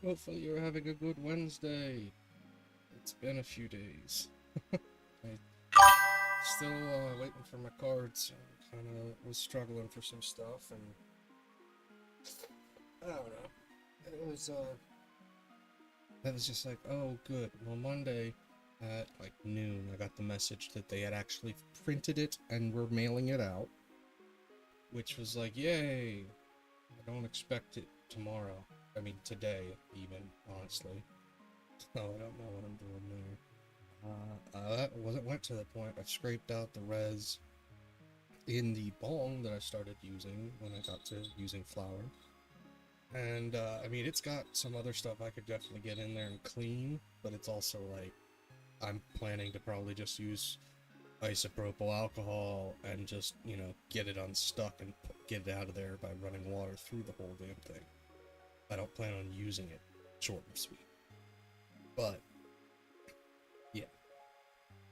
Hopefully you're having a good Wednesday. It's been a few days. I still waiting for my cards. I kind of was struggling for some stuff, and I don't know. It was just like, oh, good. Well, Monday at like noon, I got the message that they had actually printed it and were mailing it out, which was like, yay! I don't expect it tomorrow. I mean, today, even, honestly. So I don't know what I'm doing there. That wasn't went to the point. I scraped out the res in the bong that I started using when I got to using flour. And, I mean, it's got some other stuff I could definitely get in there and clean, but it's also like, I'm planning to probably just use isopropyl alcohol and just, get it unstuck and get it out of there by running water through the whole damn thing. I don't plan on using it short and sweet. But, yeah.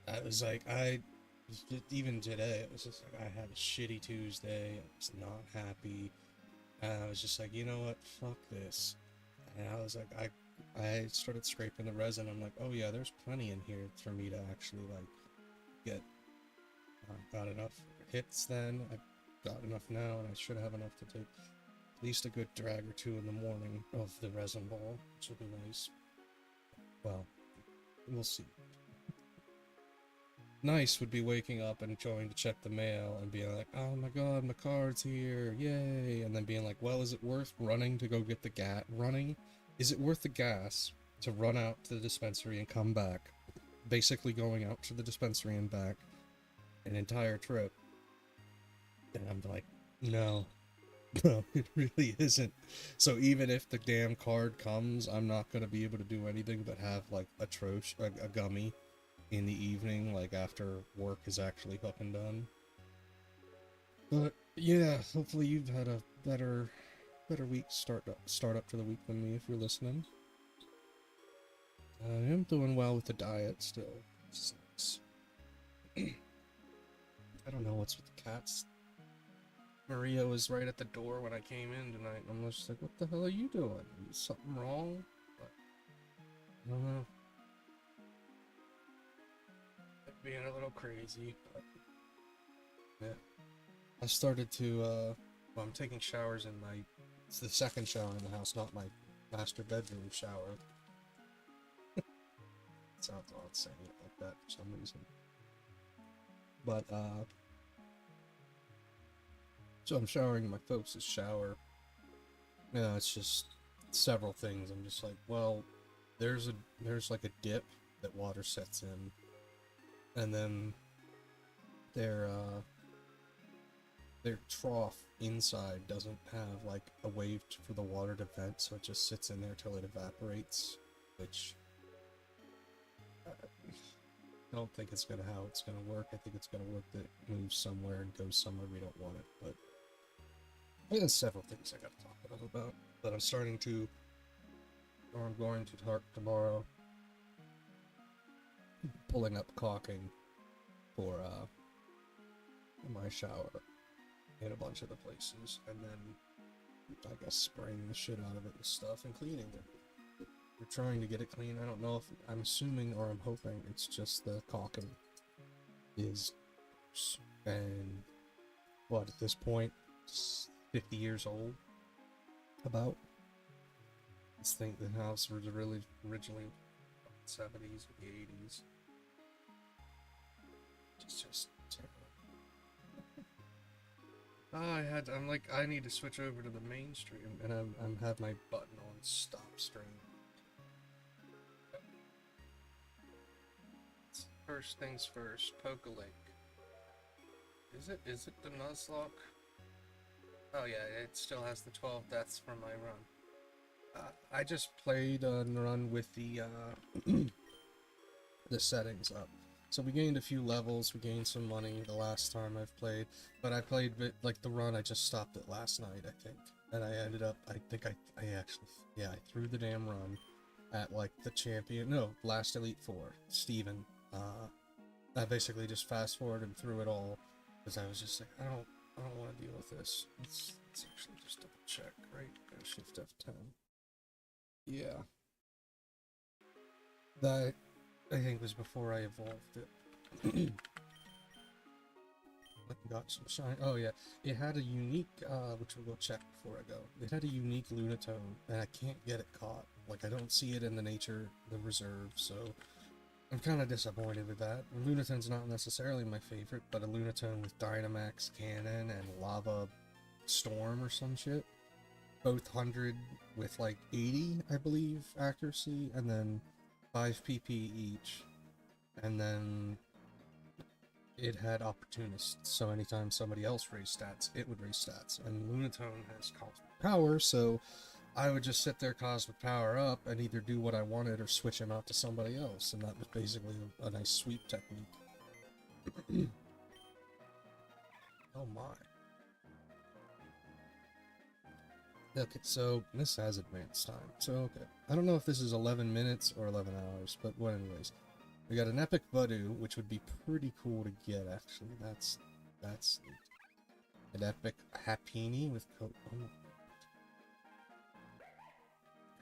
I was like, even today, it was just like, I had a shitty Tuesday. I was not happy. And I was just like, you know what? Fuck this. And I was like, I started scraping the resin. I'm like, oh yeah, there's plenty in here for me to actually, like, get. Got enough hits then. I got enough now, and I should have enough to take at least a good drag or two in the morning of the resin ball, which will be nice. Well, we'll see. Nice would be waking up and going to check the mail and being like, oh my god, my card's here, yay, and then being like, well, is it worth running to go get the is it worth the gas to run out to the dispensary and come back, basically going out to the dispensary and back an entire trip? And I'm like, no, no, it really isn't. So even if the damn card comes, I'm not going to be able to do anything but have like a gummy in the evening, like after work is actually fucking done. But yeah, hopefully you've had a better week start up to the week than me if you're listening. I am doing well with the diet still. Sucks. I don't know what's with the cats. Maria was right at the door when I came in tonight, and I'm just like, what the hell are you doing? Is something wrong? But I don't know. Being a little crazy, but yeah. I started to, well, I'm taking showers in it's the second shower in the house, not my master bedroom shower. It sounds odd saying it like that for some reason. But, so I'm showering in my folks' shower. Yeah, it's just several things. I'm just like, well, there's like a dip that water sets in, and then their trough inside doesn't have like a way for the water to vent, so it just sits in there till it evaporates, which I don't think it's how it's gonna work. I think it's gonna work that it moves somewhere and goes somewhere we don't want it. But there's several things I gotta talk about. But I'm going to talk tomorrow, pulling up caulking for my shower in a bunch of the places, and then I guess spraying the shit out of it and stuff and cleaning it. We're trying to get it clean. I don't know if I'm assuming or I'm hoping it's just the caulking is, and what at this point, 50 years old. About the house was really originally 70s or the 80s. Just I'm like, I need to switch over to the mainstream, and I'm have my button on stop stream. First things first, poke a link. Is it the Nuzlocke? Oh yeah, it still has the 12 deaths from my run. I just played a run with the the settings up. So we gained a few levels, we gained some money the last time I've played, but I played like the run, I just stopped it last night, I think. And I ended up, I think I actually, yeah, I threw the damn run at like the champion, no, last Elite Four, Steven. I basically just fast forwarded and threw it all, because I was just like, I don't want to deal with this. Let's actually just double check, right? Go Shift F10. Yeah. That, I think, was before I evolved it. Got some shine. Oh yeah, it had a unique, which we'll go check before I go. It had a unique Lunatone, and I can't get it caught. Like, I don't see it in the reserve, so I'm kind of disappointed with that. Lunatone's not necessarily my favorite, but a Lunatone with Dynamax Cannon and Lava Storm or some shit. Both 100 with like 80, I believe, accuracy, and then 5 PP each. And then it had Opportunist, so anytime somebody else raised stats, it would raise stats. And Lunatone has Cosmic Power, so I would just sit there Cosmic Power up and either do what I wanted or switch him out to somebody else, and that was basically a nice sweep technique. Oh my. Okay, so this has advanced time. So, okay. I don't know if this is 11 minutes or 11 hours, but what anyways. We got an Epic Voodoo, which would be pretty cool to get, actually. That's neat. An Epic Happini with code. Oh.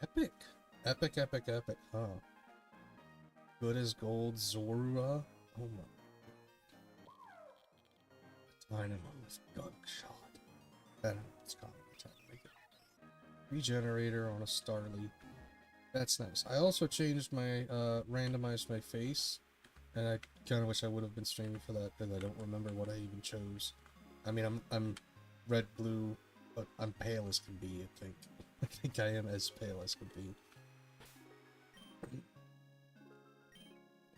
Epic! Epic, huh? Good as gold, Zorua. Oh my. Dynamo with Gunk Shot. I don't know what's called. I'm trying to make it. Regenerator on a Starly. That's nice. I also changed my, randomized my face, and I kind of wish I would have been streaming for that, because I don't remember what I even chose. I mean, I'm red, blue, but I'm pale as can be, I think. I think I am as pale as can be.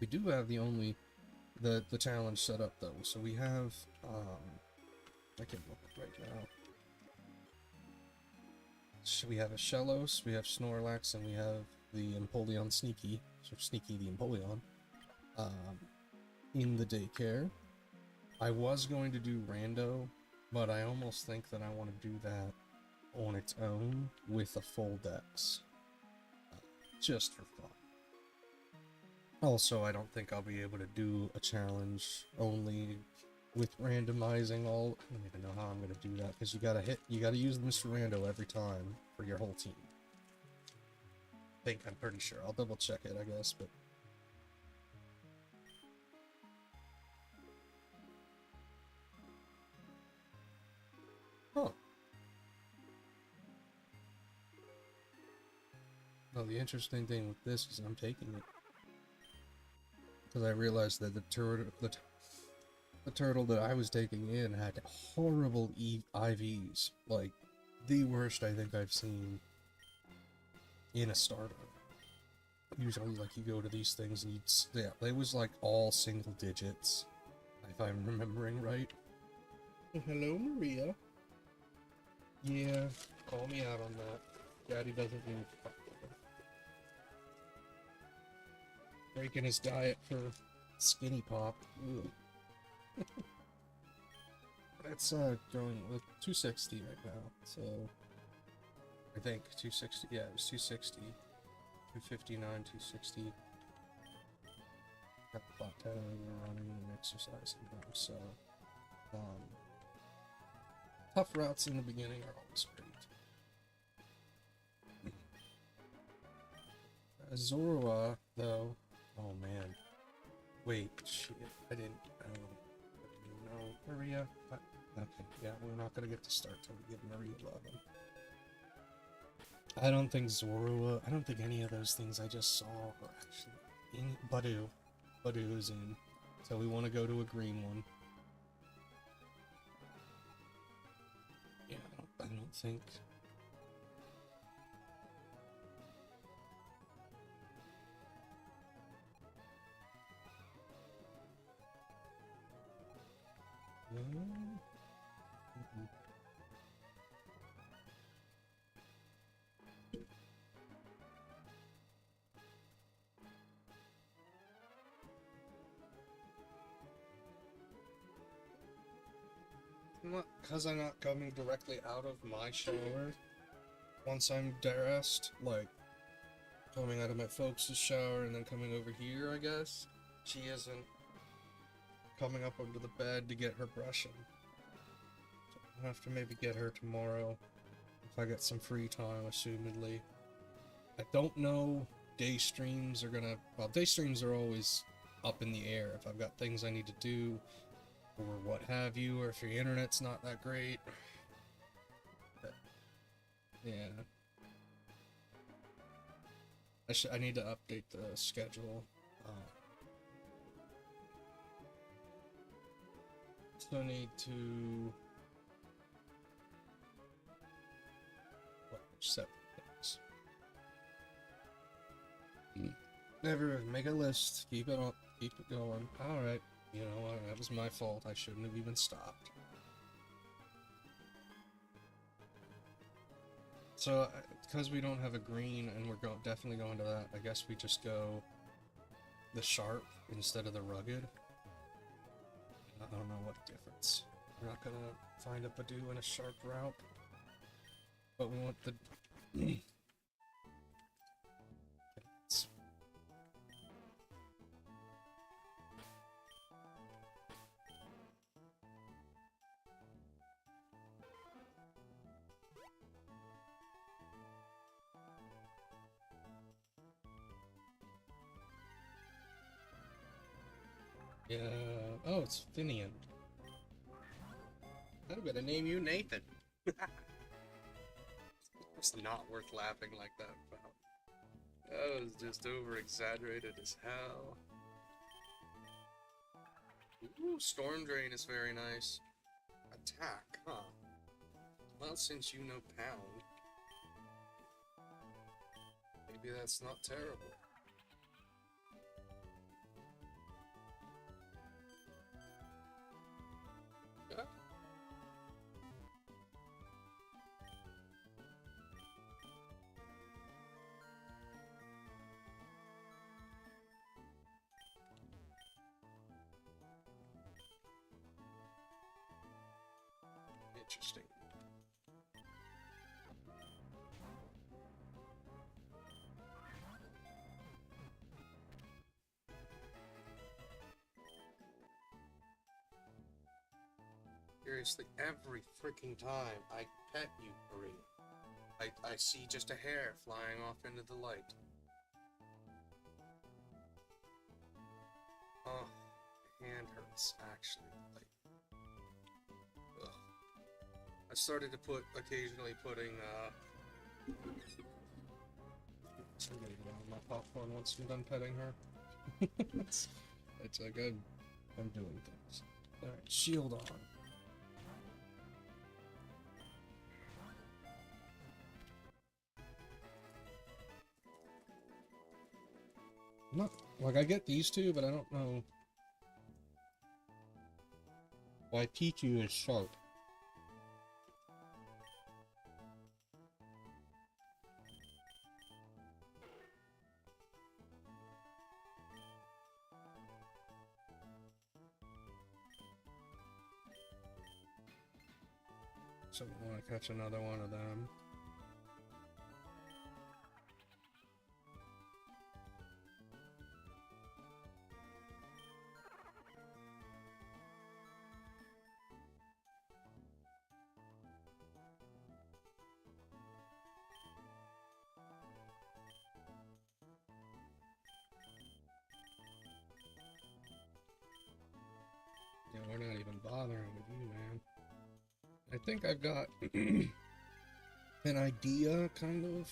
We do have the challenge set up, though, so we have, I can look right now. We have a Shellos, we have Snorlax, and we have the Empoleon Sneaky, so Sneaky the Empoleon, in the daycare. I was going to do Rando, but I almost think that I want to do that on its own with a full dex, just for fun. Also, I don't think I'll be able to do a challenge only with randomizing all. I don't even know how I'm gonna do that, because you gotta use Mr. Rando every time for your whole team. I'm pretty sure. I'll double check it, I guess, but huh. Well, the interesting thing with this is I'm taking it because I realized that the turtle that I was taking in had horrible IVs, like the worst I think I've seen in a starter. Usually, like, you go to these things and it was like all single digits, if I'm remembering right. Hello, Maria. Yeah, call me out on that. Daddy doesn't need breaking his diet for Skinny Pop. That's going with 260 right now, so I think 260. Yeah, it was 260, 259, 260. Got the plateau and running and exercising now, so tough routes in the beginning are always great. Zorua, though. Oh man. Wait, shit. I didn't. No, Maria. Okay, yeah, we're not gonna get to start till we give Maria 11. I don't think Zorua. I don't think any of those things I just saw are actually in Badu. Badu is in. So we want to go to a green one. Yeah, I don't think. Because I'm not coming directly out of my shower. Once I'm dressed, like, coming out of my folks' shower and then coming over here, I guess, she isn't coming up under the bed to get her brushing. So I'll have to maybe get her tomorrow, if I get some free time, assumedly. I don't know. Day streams are gonna. Well, day streams are always up in the air. If I've got things I need to do, or what have you, or if your internet's not that great. But, yeah. I need to update the schedule. So I need to. What? 7 things. Never make a list. Keep it on. Keep it going. All right. You know what? That was my fault. I shouldn't have even stopped. So, because we don't have a green and we're definitely going to that, I guess we just go the sharp instead of the rugged. I don't know what difference. We're not gonna find a Badoo in a sharp route, but we want the. Yeah. Oh, it's Finian. I'm gonna name you Nathan. It's not worth laughing like that about. That was just over exaggerated as hell. Ooh, Storm Drain is very nice. Attack, huh? Well, since you know Pound, maybe that's not terrible. Yeah. Interesting. Seriously, every freaking time I pet you, Maria, I see just a hair flying off into the light. Oh, my hand hurts, actually. Like, ugh. I started to occasionally putting, I'm gonna get out my popcorn once I'm done petting her. it's like I'm doing things. Alright, shield on. Not like I get these two, but I don't know why Pichu is sharp. So I want to catch another one of them. Yeah, we're not even bothering with you, man. I think I've got an idea, kind of,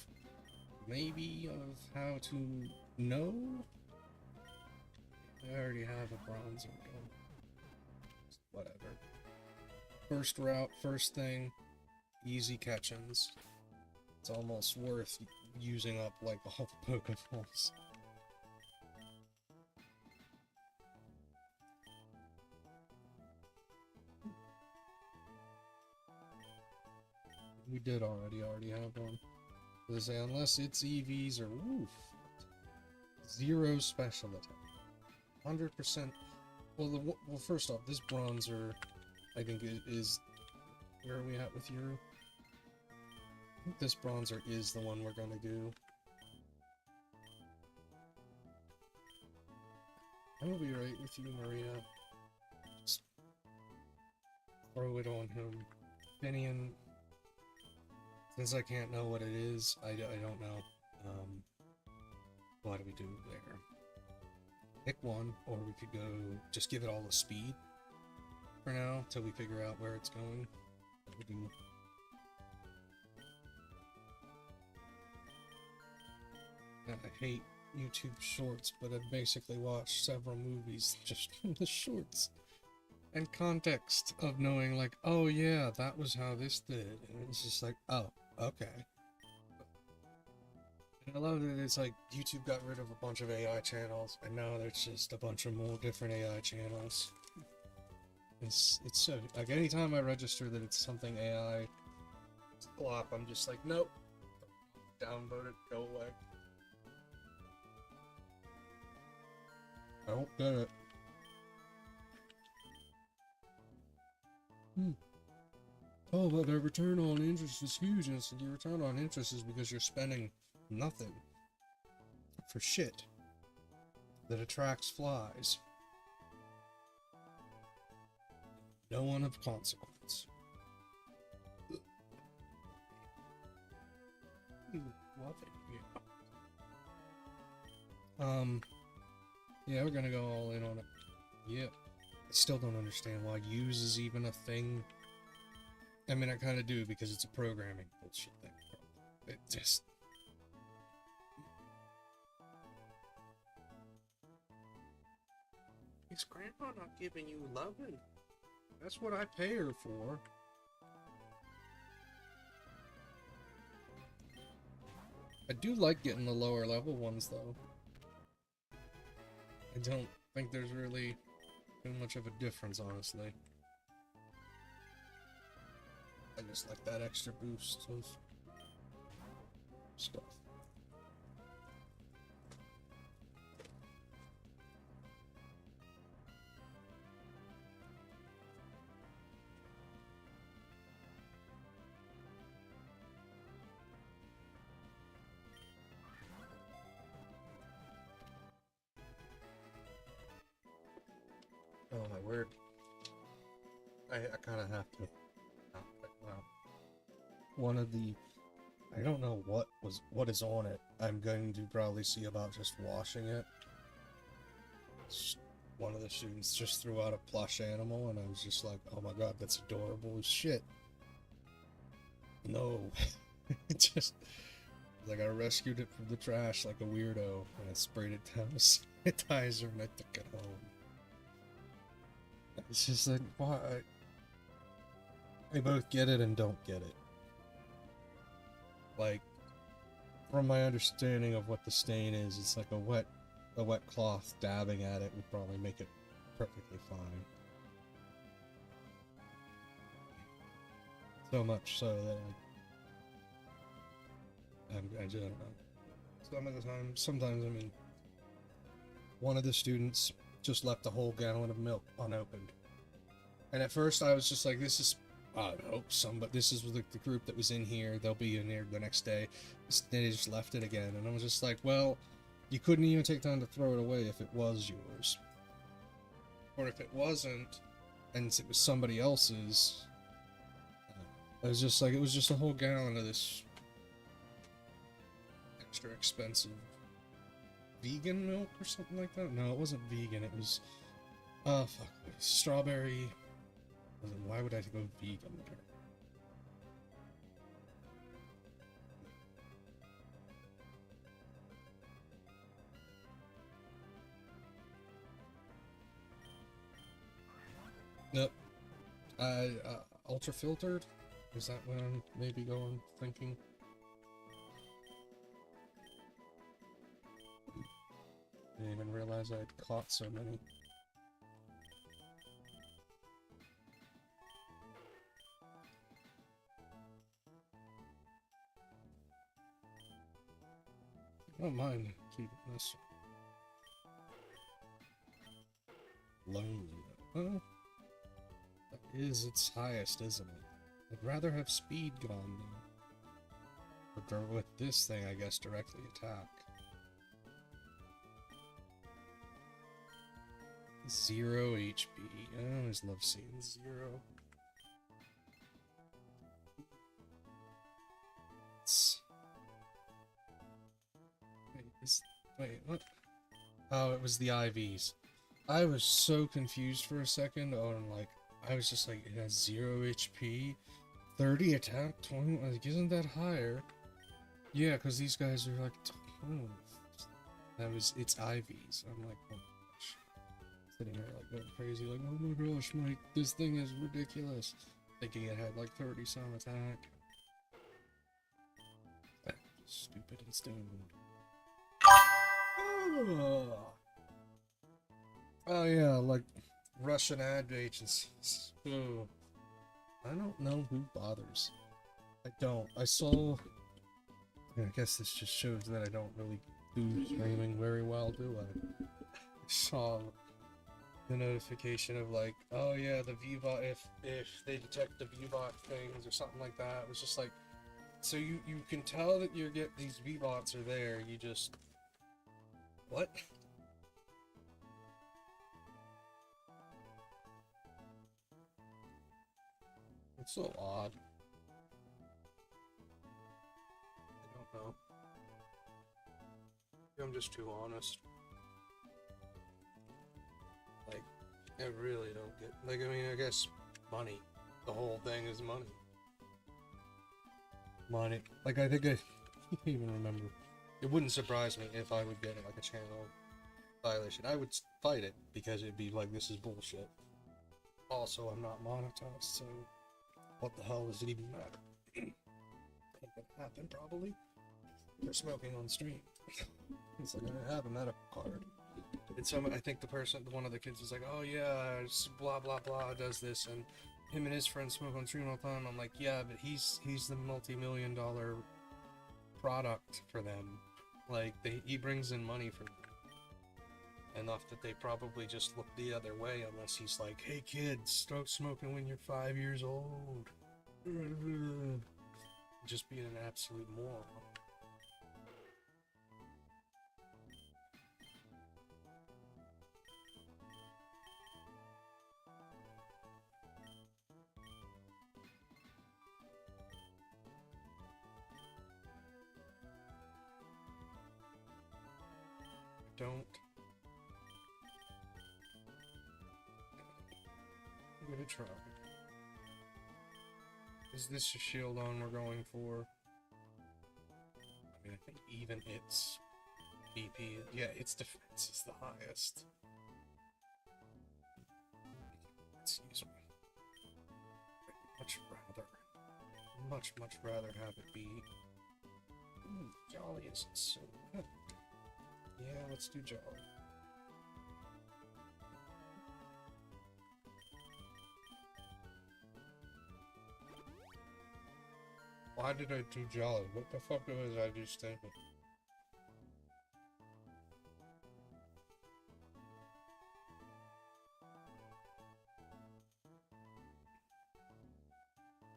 maybe, of how to know. I already have a bronzer going. Whatever. First route, first thing, easy catch-ins. It's almost worth using up, like, all the Pokeballs. We did already have one. Because unless it's EVs or woof, 0 special attack, 100%. Well, well, first off, this bronzer, I think is where are we at with you? I think this bronzer is the one we're gonna do. I'm gonna be right with you, Maria. Just throw it on him. Finian. Since I can't know what it is, I don't know. Um, what do we do there? Pick one, or we could go just give it all a speed for now till we figure out where it's going. We do. I hate YouTube shorts, but I've basically watched several movies just from the shorts and context of knowing, like, oh yeah, that was how this did, and it's just like, oh, okay. And I love that it's like YouTube got rid of a bunch of AI channels, and now there's just a bunch of more different AI channels. It's so, like, anytime I register that it's something AI flop, I'm just like, nope, downvote it, go away. I don't get it. Oh, but their return on interest is huge, and your return on interest is because you're spending nothing for shit that attracts flies. No one of consequence. Love it. Yeah. Yeah, we're gonna go all in on it. Yep. I still don't understand why use is even a thing. I mean, I kind of do because it's a programming bullshit thing. It just... Is Grandma not giving you loving? That's what I pay her for. I do like getting the lower level ones, though. I don't think there's really too much of a difference, honestly. I just like that extra boost of stuff. Oh my word. I kind of have to. Well, one of the... I don't know what is on it. I'm going to probably see about just washing it. One of the students just threw out a plush animal, and I was just like, oh my god, that's adorable as shit. No. It just... like, I rescued it from the trash like a weirdo, and I sprayed it down with sanitizer, and I took it home. It's just like, why? I both get it and don't get it. Like, from my understanding of what the stain is, it's like a wet cloth dabbing at it would probably make it perfectly fine. So much so that I just don't know. Sometimes, I mean, one of the students just left a whole gallon of milk unopened. And at first I was just like, this is, I hope but this is the group that was in here, they'll be in here the next day. They just left it again, and I was just like, well, you couldn't even take time to throw it away if it was yours. Or if it wasn't, and it was somebody else's. It was just like, it was just a whole gallon of this extra expensive vegan milk or something like that. No, it wasn't vegan, it was, fuck, strawberry. Why would I go vegan there? Nope. Ultra filtered? Is that what I'm maybe thinking? I didn't even realize I'd caught so many. I don't mind keeping this. Lonely. Well, that is its highest, isn't it? I'd rather have speed gone though. Or with this thing, I guess, directly attack. 0 HP. I always love seeing 0. Wait, what? Oh, it was the IVs. I was so confused for a second. Oh, and like, I was just like, it has 0 HP, 30 attack, 20. Like, isn't that higher? Yeah, because these guys are like, oh, it's IVs. I'm like, oh my gosh. Sitting there like going crazy, like, oh my gosh, Mike, this thing is ridiculous. Thinking it had like 30 some attack. Stupid and stoned. Oh yeah, like Russian ad agencies. Ooh. I don't know who bothers. I don't. I saw. I guess this just shows that I don't really do streaming very well, do I? I saw the notification of like, oh yeah, the VBot, if they detect the VBot things or something like that. It was just like, so you can tell that these VBots are there. You just what? It's so odd. I don't know. I'm just too honest. Like, I really don't get. Like, I mean, I guess money. The whole thing is money. Money. Like, I think I can't even remember. It wouldn't surprise me if I would get like a channel violation. I would fight it because it'd be like, this is bullshit. Also, I'm not monetized, so what the hell does it even matter? Ain't gonna happen, probably. They're smoking on stream. It's like, I have a medical card. And so I think one of the kids was like, oh yeah, blah blah blah does this, and him and his friends smoke on stream all the time. I'm like, yeah, but he's the multi-million-dollar product for them. Like, he brings in money for them. Enough that they probably just look the other way unless he's like, hey kids, start smoking when you're 5 years old. Just being an absolute moron. Don't. I'm gonna try. Is this a shield on we're going for? I mean, I think even its BP, yeah, its defense is the highest. Excuse me. Much rather have it be. Ooh, Jolly isn't so good. Yeah, let's do Jolly. Why did I do Jolly? What the fuck was I just thinking?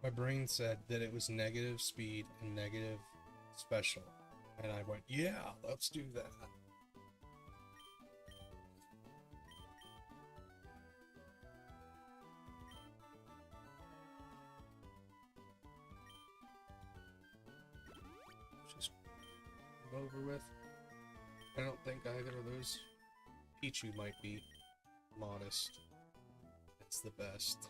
My brain said that it was negative speed and negative special. And I went, yeah, let's do that. Just over with. I don't think either of those. Pichu might be modest. It's the best.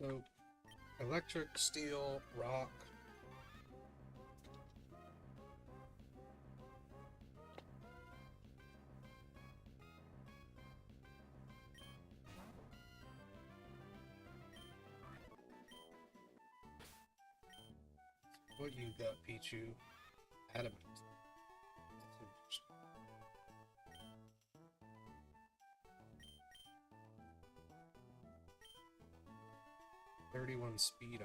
So, electric, steel, rock. What you got, Pichu? Adamant. 31 speed ID.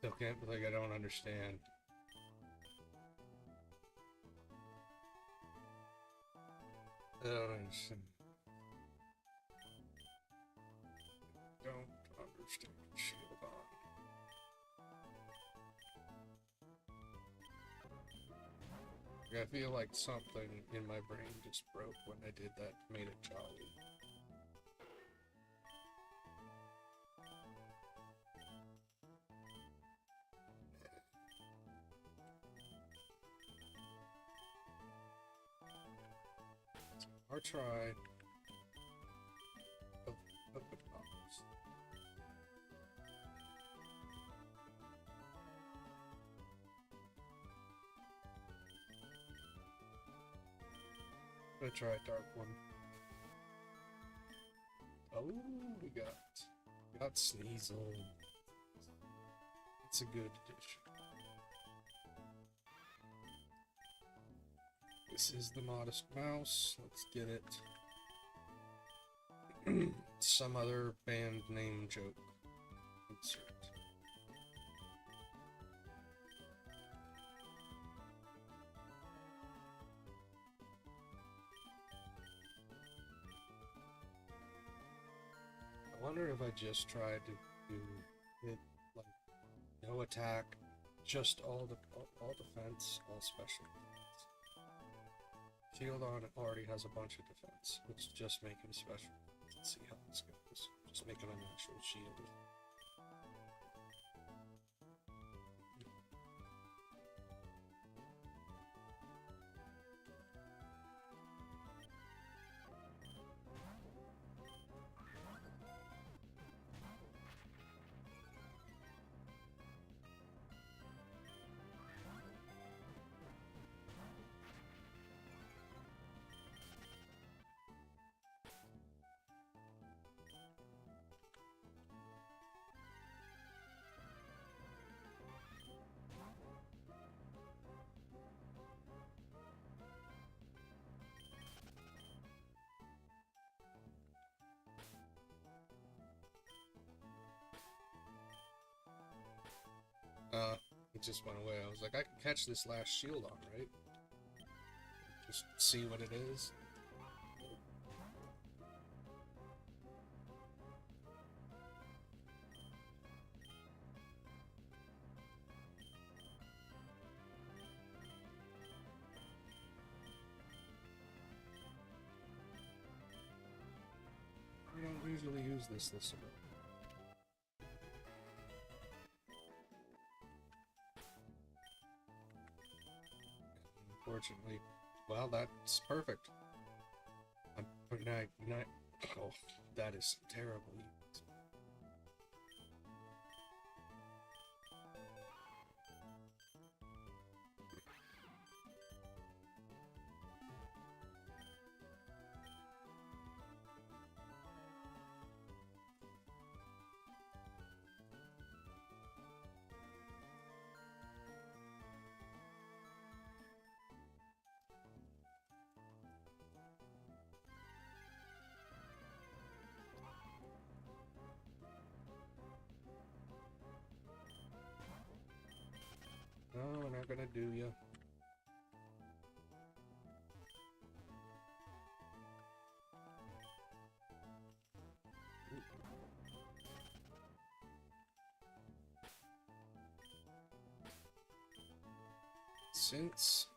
Still can't, like, I don't understand. I don't understand. Don't understand. Shield on. I feel like something in my brain just broke when I did that, made it jolly. Our try of the box. I'm gonna try a dark one. Oh, we got Sneasel. It's a good addition. This is the Modest Mouse. Let's get it. Some other band name joke. Insert. I wonder if I just tried to do it like no attack, just all defense, all special defense. Shield on already has a bunch of defense. Let's just make him special. Let's see how this goes. Just make him a natural shield. It just went away. I was like, I can catch this last shield on, right? Just see what it is. I don't usually use this ago. Unfortunately, well, that's perfect. I'm putting oh, that is terrible. No, we're not gonna do you. Since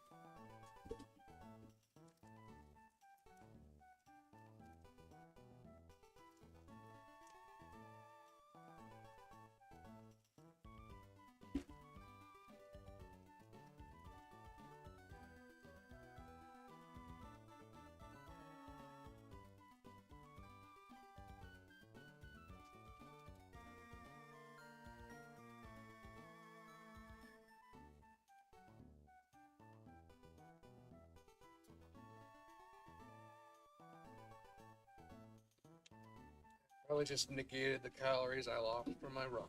probably just negated the calories I lost from my run.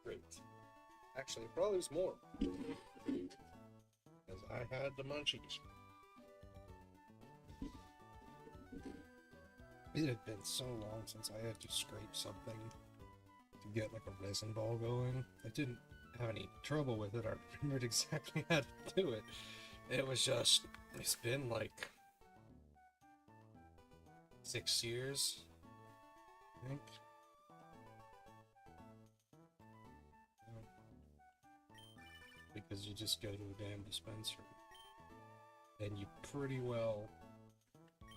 Great. Actually, probably was more. Because I had the munchies. It had been so long since I had to scrape something to get like a resin ball going. I didn't have any trouble with it. I remembered exactly how to do it. It was just, it's been like 6 years, I think. Because you just go to a damn dispensary and you pretty well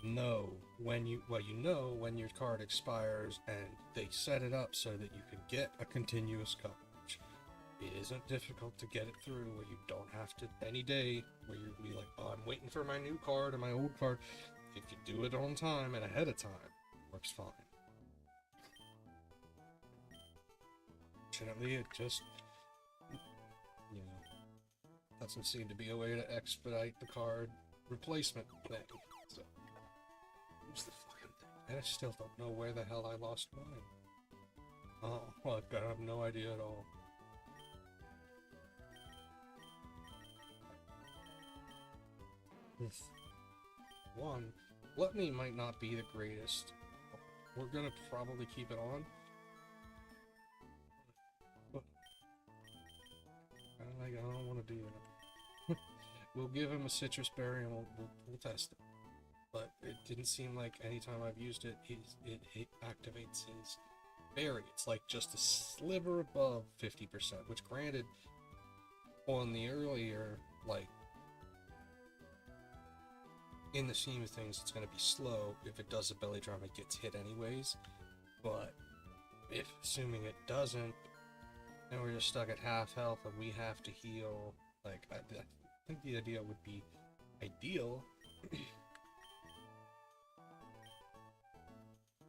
know when you know when your card expires, and they set it up so that you can get a continuous coverage. It isn't difficult to get it through where you don't have to any day where you'll be like, oh, I'm waiting for my new card or my old card. If you do it on time and ahead of time, it works fine. Fortunately, it just, you know, doesn't seem to be a way to expedite the card replacement thing. So, where's the fucking thing? And I still don't know where the hell I lost mine. Oh, well, I have no idea at all. One, gluttony might not be the greatest. We're gonna probably keep it on. I don't want to do that. We'll give him a citrus berry and we'll test it. But it didn't seem like anytime I've used it, it activates his berry. It's like just a sliver above 50%, which granted, on the earlier, like, in the scheme of things, it's going to be slow. If it does a belly drum, it gets hit anyways. But if, assuming it doesn't, and we're just stuck at half health and we have to heal, like, I think the idea would be ideal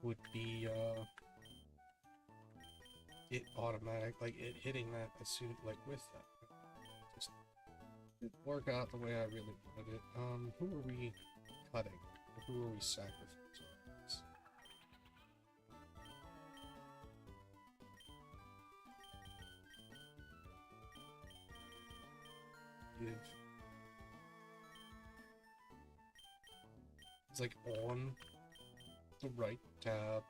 would be it automatic, like it hitting that as soon, like with that. Just didn't work out the way I really wanted it. Who are we cutting? Who are we sacrificing? It's like on the right tab.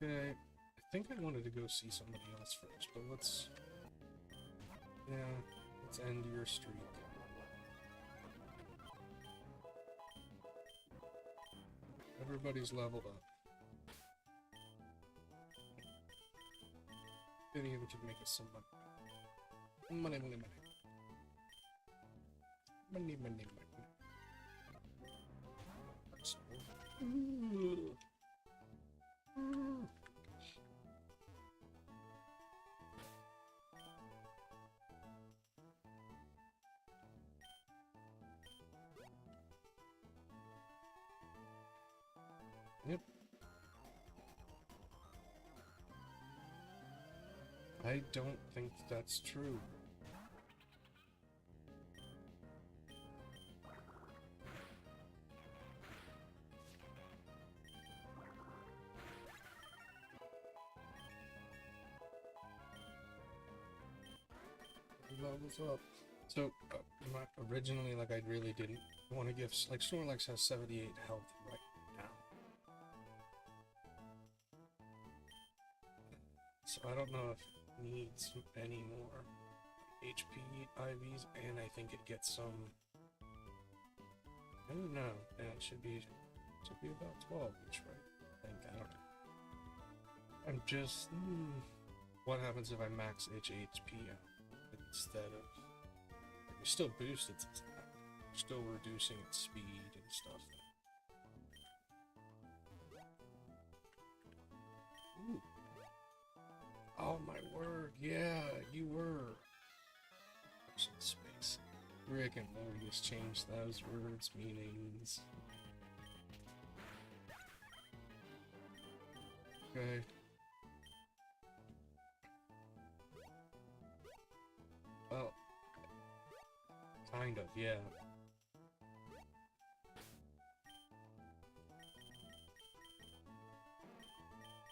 Okay, I think I wanted to go see somebody else first, but let's end your streak. Everybody's leveled up. Any of them can make us some money. Money, money, money. Money, money, money. Yep. I don't think that's true. Levels up. So, originally, like, I really didn't want to give, like, Snorlax has 78 health right now. So I don't know if it needs any more HP IVs, and I think it gets some, I don't know, and it should be about 12 each, right? I think, I don't know. I'm just, what happens if I max HP out? Instead of, like, we still boost its attack, we're still reducing its speed and stuff. Ooh. Oh my word, yeah, you were. Space. Rick and Morbius changed those words' meanings. Okay. Well, kind of, yeah.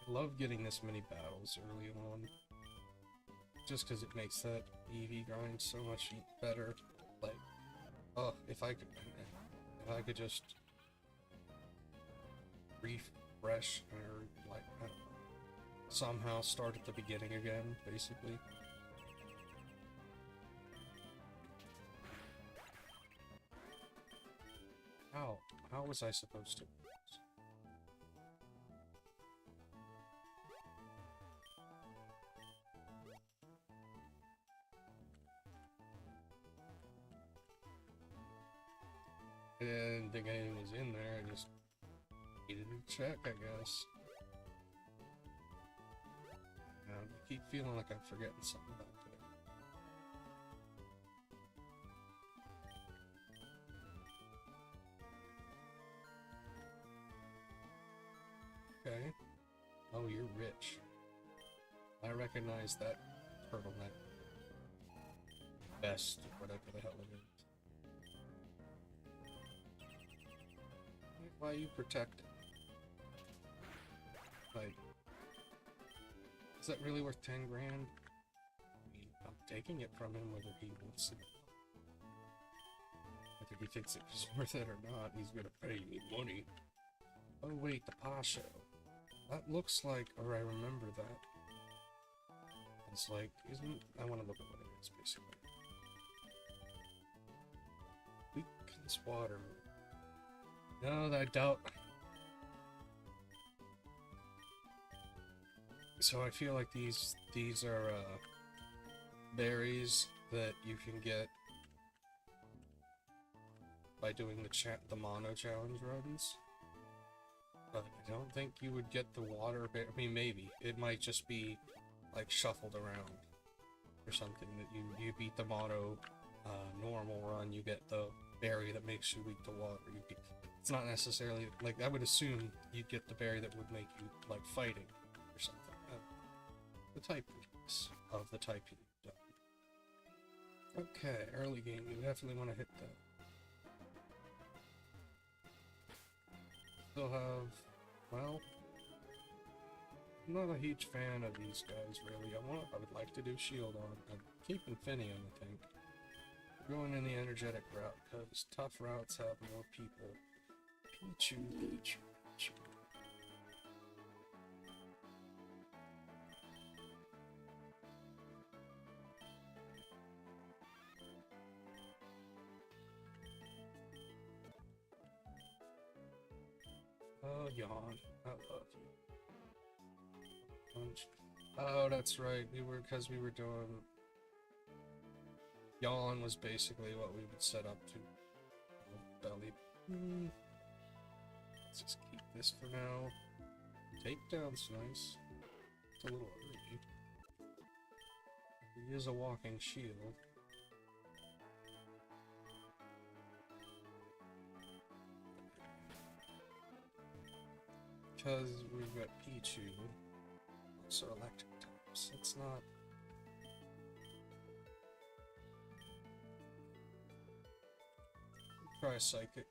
I love getting this many battles early on. Just because it makes that EV grind so much better. Like, oh, if I could just refresh or, like, I don't know, somehow start at the beginning again, basically. How? How was I supposed to? I didn't think anything was in there, I just needed to check, I guess. I keep feeling like I'm forgetting something back there. Okay. Oh, you're rich. I recognize that turtleneck vest, or whatever the hell it is. Why you protect it? Like, is that really worth 10 grand? I mean, I'm taking it from him whether he wants it. Whether he thinks it's worth it or not, he's gonna pay me money. Oh wait, the Pasho. That looks like, or I remember that. It's like, isn't, I want to look at what it is, basically. Weakens water. No, I doubt. So I feel like these are berries that you can get by doing the mono challenge runs. But I don't think you would get the water berry. I mean, maybe it might just be like shuffled around or something that you beat the mono normal run, you get the berry that makes you weak to water. It's not necessarily like I would assume you'd get the berry that would make you like fighting or something. The type of the type you've done. Okay, early game. You definitely want to hit that. Still have, well, I'm not a huge fan of these guys really. I would like to do shield on. I'm keeping Finian, I think. Going in the energetic route because tough routes have more people. Pichu, Pichu, Pichu. Oh, yawn. I love you. Punch. Oh, that's right. Because we were doing. Yawn was basically what we would set up to. Belly. Let's just keep this for now. Takedown's nice. It's a little early. He is a walking shield. Because we've got Pichu, so electric types. It's not. Try a psychic.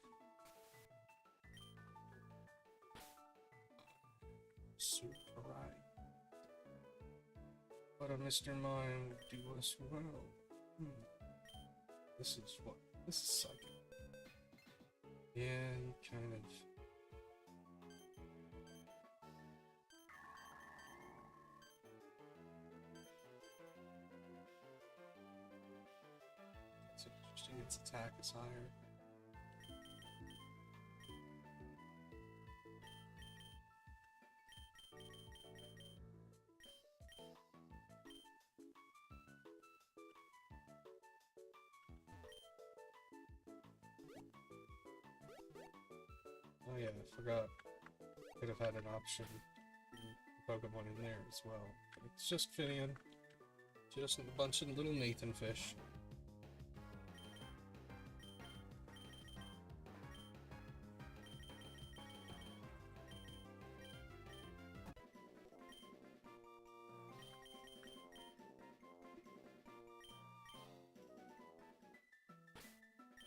Super right. But a Mr. Mime would do us well. This is what? This is psychic. Yeah, you kind of. It's interesting, its attack is higher. Oh yeah, I forgot. Could have had an option Pokemon in there as well. It's just Finian. Just a bunch of little Nathan fish.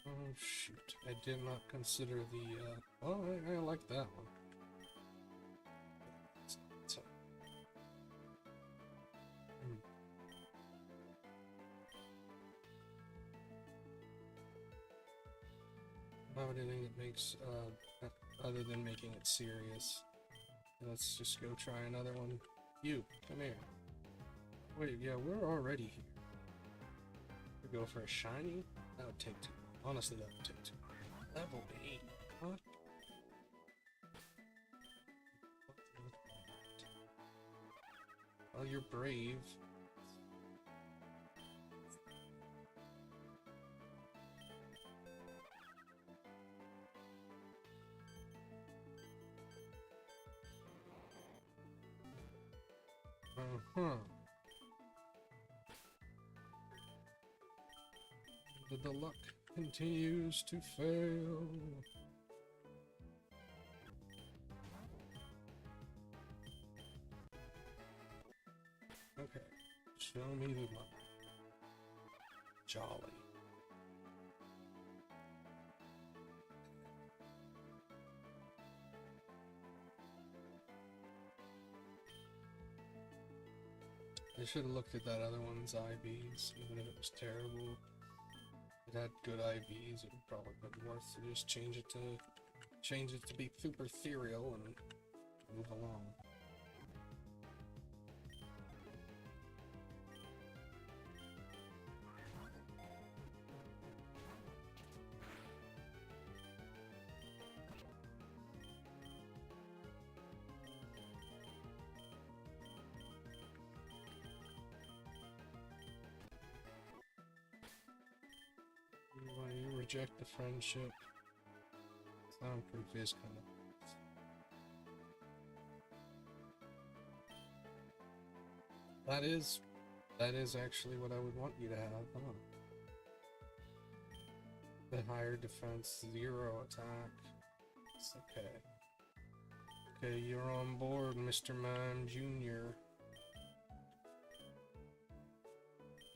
Oh shoot, I did not consider the, oh, I like that one. How about anything that makes, other than making it serious? Let's just go try another one. You, come here. Wait, yeah, we're already here. We go for a shiny? That would take too long. Honestly, that would take too long. Level 8. What? Well, you're brave. Uh-huh. The luck continues to fail. Okay, show me the money. Jolly. I should have looked at that other one's IVs, even if it was terrible. If it had good IVs, it would probably be worth to just change it to be super ethereal and move along. Why you reject the friendship? Soundproof is kind of. That is actually what I would want you to have, huh? The higher defense, 0 attack. It's okay. Okay, you're on board, Mr. Mime Jr.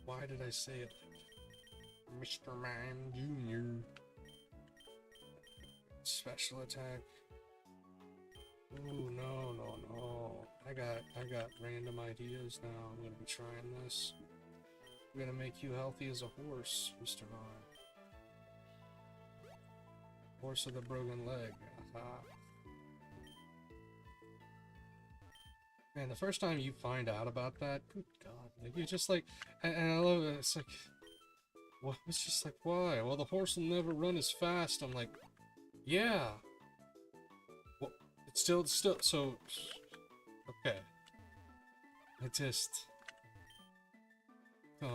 Why did I say it? Mr. Mime Jr. Special attack. Ooh, no. I got random ideas now. I'm gonna be trying this. I'm gonna make you healthy as a horse, Mr. Mime. Horse with a broken leg. Aha. Man, the first time you find out about that, good God, like you just like, and I love it. It's like, what? It's just like, why? Well, the horse will never run as fast. I'm like, yeah. Well, it's still so. Okay. It just, it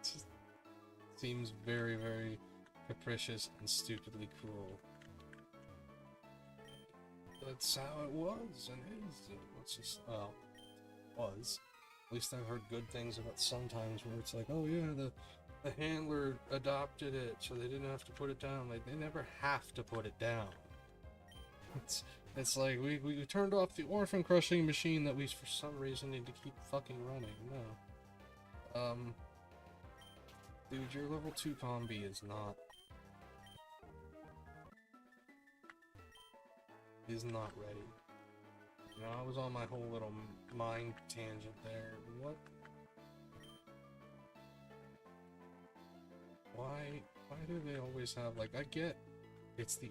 just seems very, very capricious and stupidly cruel. That's how it was and is. It's just, well, was. At least I've heard good things about sometimes where it's like, oh yeah, the handler adopted it, so they didn't have to put it down. Like, they never have to put it down. It's like, we turned off the orphan crushing machine that we, for some reason, need to keep fucking running. No. Dude, your level 2 combi is not ready. You know, I was on my whole little mind tangent there. What? Why do they always have, like, I get it's the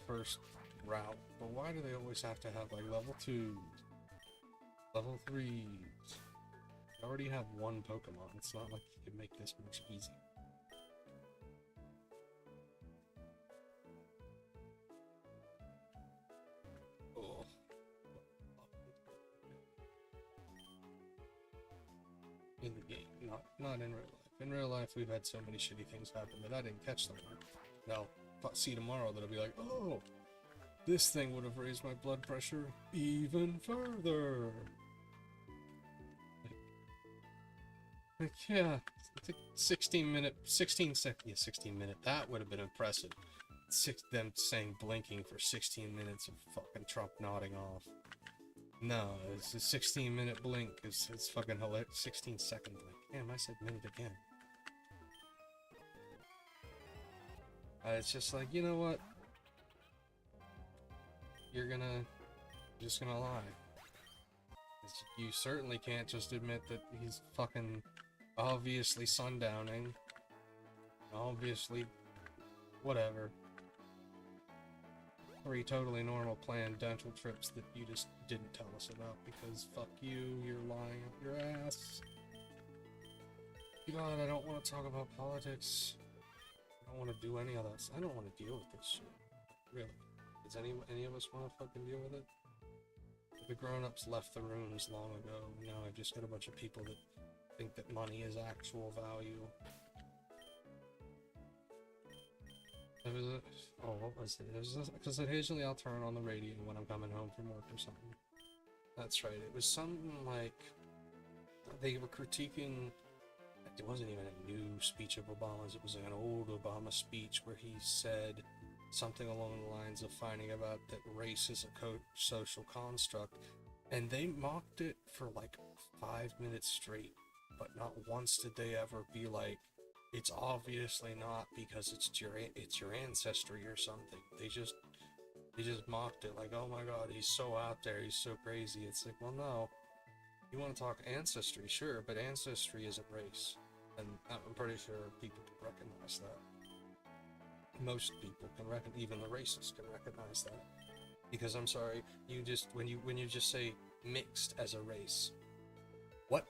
first route, but why do they always have to have, like, level 2s, level 3s? You already have one Pokemon. It's not like you can make this much easier. Oh. In the game, not in real life. In real life, we've had so many shitty things happen that I didn't catch them. Now, if I see tomorrow, that'll be like, oh, this thing would have raised my blood pressure even further. Like, yeah, it's a 16 minute, yeah, 16 minute, that would have been impressive. Them saying blinking for 16 minutes of fucking Trump nodding off. No, it's a 16-minute blink. It's fucking hilarious. 16-second blink. Damn, I said minute again. It's just like, you know what? You're just gonna lie. You certainly can't just admit that he's fucking obviously sundowning. Obviously, whatever. 3 totally normal planned dental trips that you just didn't tell us about because fuck you, you're lying up your ass. God, I don't want to talk about politics. I don't want to do any of that. I don't want to deal with this shit. Really. Does any of us want to fucking deal with it? The grown-ups left the rooms long ago. Now I've just got a bunch of people that think that money is actual value. What was it? It was because occasionally I'll turn on the radio when I'm coming home from work or something. That's right. It was something like they were critiquing. It wasn't even a new speech of Obama's. It was like an old Obama speech where he said something along the lines of finding about that race is a social construct, and they mocked it for like 5 minutes straight. But not once did they ever be like, it's obviously not because it's your ancestry or something. They just mocked it like, oh my god, he's so out there, he's so crazy. It's like, well, no, you want to talk ancestry, sure, but ancestry isn't race, and I'm pretty sure people can recognize that. Most people can even the racists can recognize that. Because I'm sorry, you just when you just say mixed as a race, what?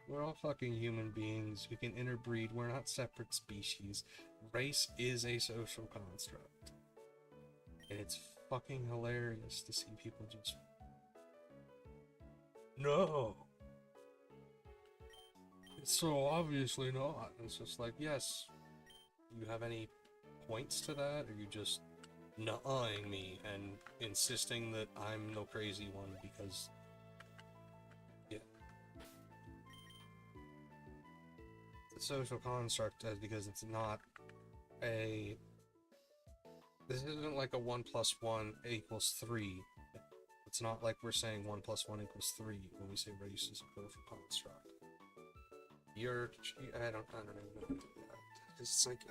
We're all fucking human beings. We can interbreed. We're not separate species. Race is a social construct. And it's fucking hilarious to see people just... No! It's so obviously not. It's just like, yes. Do you have any points to that? Or are you just nuh-ahing me and insisting that I'm the crazy one because... social construct because it's not a... This isn't like a 1 + 1 = 3. It's not like we're saying 1 + 1 = 3 when we say race is a social construct. I don't even know. It's like,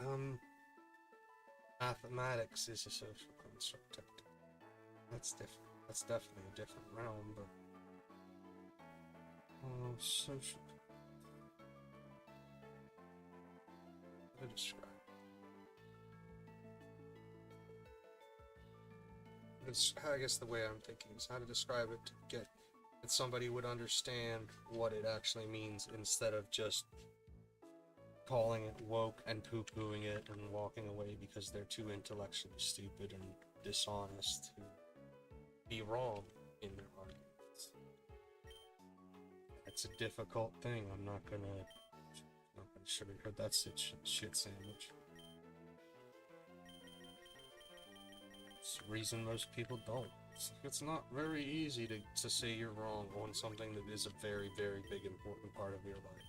mathematics is a social construct. That's different. That's definitely a different realm, but... Oh, social... How to describe I guess the way I'm thinking is how to describe it to get that somebody would understand what it actually means instead of just calling it woke and poo-pooing it and walking away because they're too intellectually stupid and dishonest to be wrong in their arguments. It's a difficult thing. I'm not gonna sugarcoat that shit sandwich. It's the reason most people don't. It's not very easy to say you're wrong on something that is a very, very big important part of your life.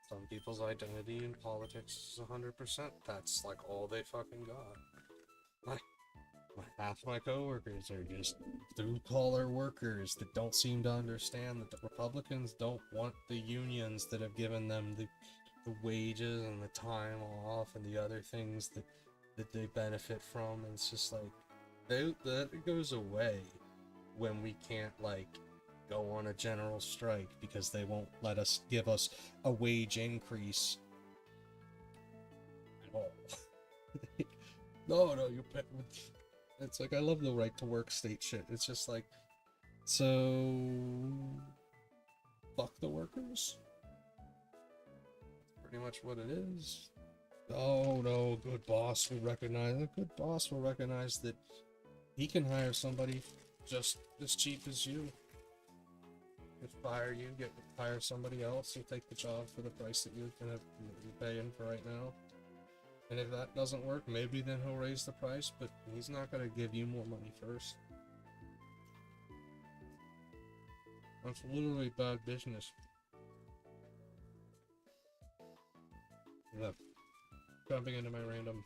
Some people's identity in politics is 100%. That's like all they fucking got. Half my coworkers are just blue-collar workers that don't seem to understand that the Republicans don't want the unions that have given them the wages and the time off and the other things that they benefit from. And it's just like that goes away when we can't like go on a general strike because they won't let us give us a wage increase at all. No, you pay. It's like, I love the right to work state shit. It's just like, so fuck the workers. Pretty much what it is. Oh no, a good boss will recognize that he can hire somebody just as cheap as you. He'll fire you, hire somebody else, who'll take the job for the price that you're gonna be paying for right now. And if that doesn't work, maybe then he'll raise the price, but he's not gonna give you more money first. That's literally bad business. Look, jumping into my random.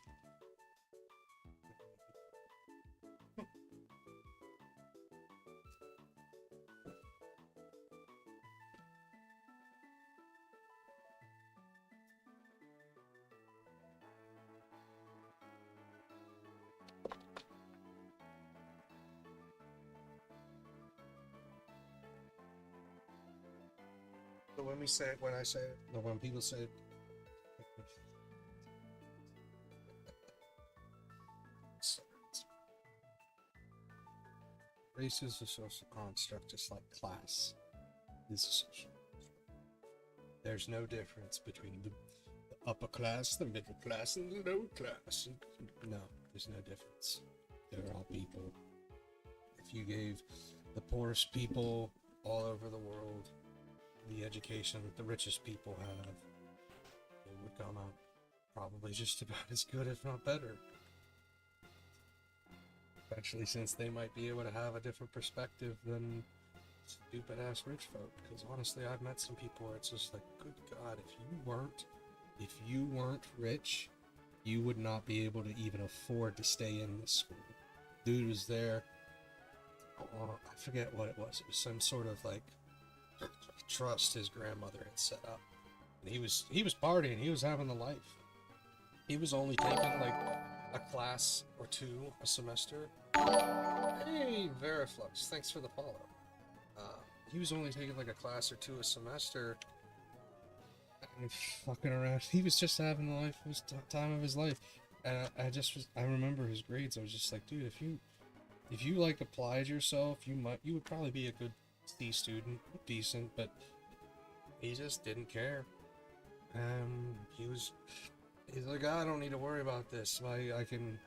So when people say Race is a social construct, just like class is a social construct. There's no difference between the upper class, the middle class, and the lower class. No, there's no difference. They're all people. If you gave the poorest people all over the world the education that the richest people have, it would come out probably just about as good, if not better. Especially since they might be able to have a different perspective than stupid ass rich folk. Because honestly, I've met some people where it's just like, good God, if you weren't rich, you would not be able to even afford to stay in this school. Dude was there. Oh, I forget what it was. It was some sort of like trust his grandmother had set up. And he was partying. He was having the life. He was only taking like a class or two a semester. Hey, Veriflux, thanks for the follow. He was only taking like a class or two a semester. And fucking around. He was just having the life of his time of his life. And I remember his grades. I was just like, dude, if you like applied yourself, you would probably be a good C student, decent, but he just didn't care. He's like, I don't need to worry about this. I can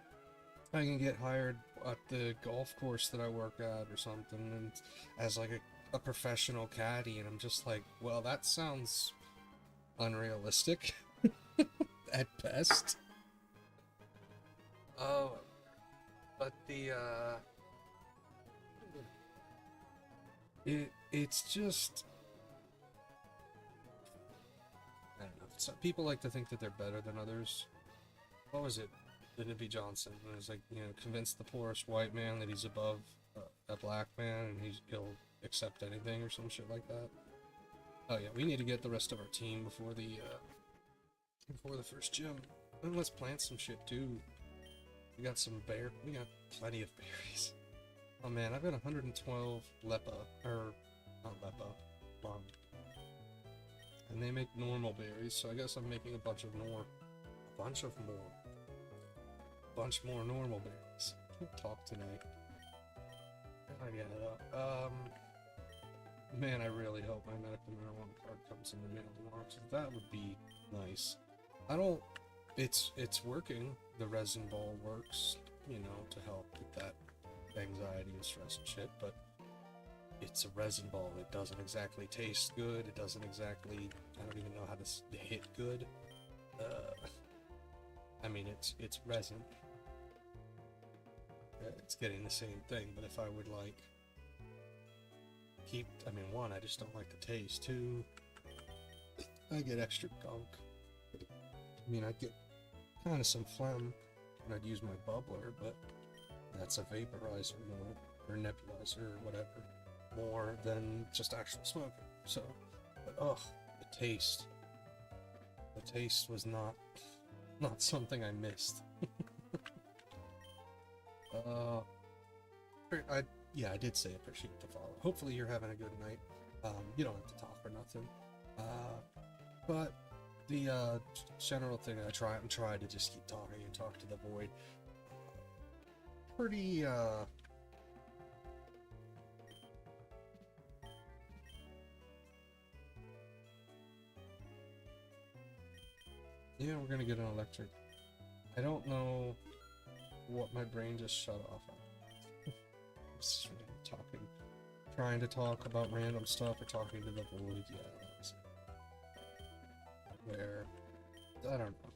get hired at the golf course that I work at or something, and as like a professional caddy. And I'm just like, well, that sounds unrealistic at best. Oh, but it's just, I don't know. Some people like to think that they're better than others. What was it? Lyndon Johnson. It was like, convince the poorest white man that he's above a black man, and he'll accept anything or some shit like that. Oh yeah, we need to get the rest of our team before the first gym. And let's plant some shit too. We got plenty of berries. Oh man, I've got 112 plum. And they make normal berries, so I guess I'm making a bunch more normal berries. I can't talk tonight. Man, I really hope my medical marijuana card comes in the mail tomorrow, because that would be nice. It's working. The resin ball works, to help with that anxiety and stress and shit, but it's a resin ball. It doesn't exactly taste good. It doesn't exactly, I don't even know how to hit good. I mean, it's resin. It's getting the same thing, but if I would like one, I just don't like the taste. Two, I get extra gunk. I mean, I'd get kind of some phlegm when I'd use my bubbler, but that's a vaporizer more, or nebulizer, or whatever, more than just actual smoking. So, but the taste was not something I missed. I did say appreciate the follow. Hopefully you're having a good night. You don't have to talk or nothing. But the general thing I'm trying to just keep talking and talk to the void. Pretty yeah, we're gonna get an electric. I don't know what my brain just shut off on. Just trying to talk about random stuff or talking to the void. Yeah, that's where, I don't know.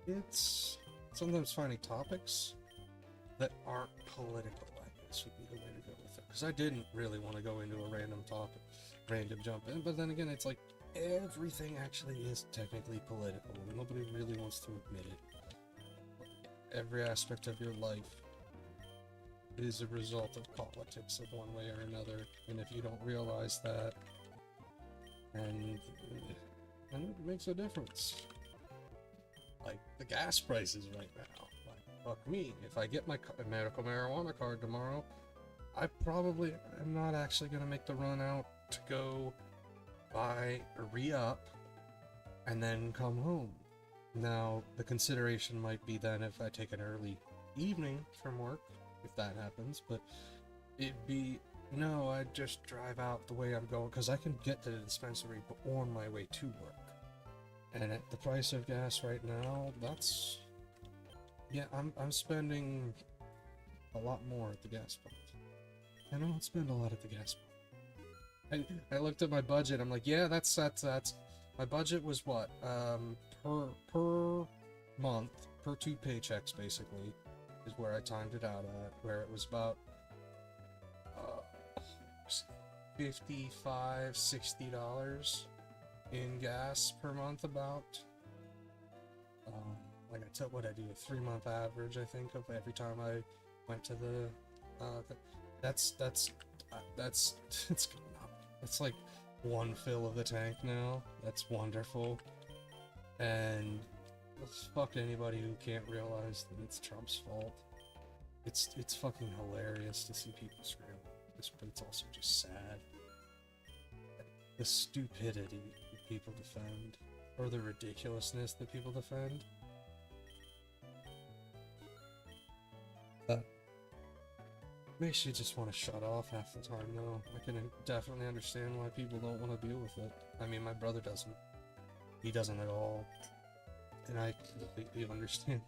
It's sometimes finding topics that aren't political, I guess, would be the way to go with it. Because I didn't really want to go into a random topic, random jump in, but then again, it's like everything actually is technically political. Nobody really wants to admit it. Every aspect of your life is a result of politics of one way or another, and if you don't realize that, and it makes a difference. Like the gas prices right now. Like, fuck me. If I get my medical marijuana card tomorrow, I probably am not actually going to make the run out to go buy a re-up and then come home. Now, the consideration might be then if I take an early evening from work, if that happens, but It'd be no, I'd just drive out the way I'm going because I can get to the dispensary on my way to work. And at the price of gas right now, that's yeah, I'm spending a lot more at the gas pump. I don't spend a lot at the gas pump. I looked at my budget. I'm like, yeah, that's my budget was what per month per 2 paychecks basically is where I timed it out at, where it was about 55-60 dollars in gas per month about. Like I took what I do a 3-month average I think of every time I went to the that's it's going up. It's like one fill of the tank now. That's wonderful. And let's fuck anybody who can't realize that it's Trump's fault. It's fucking hilarious to see people scream, but it's also just sad. The stupidity that people defend, or the ridiculousness that people defend. That makes you just want to shut off half the time, though. I can definitely understand why people don't want to deal with it. I mean, my brother doesn't. He doesn't at all. And I completely understand.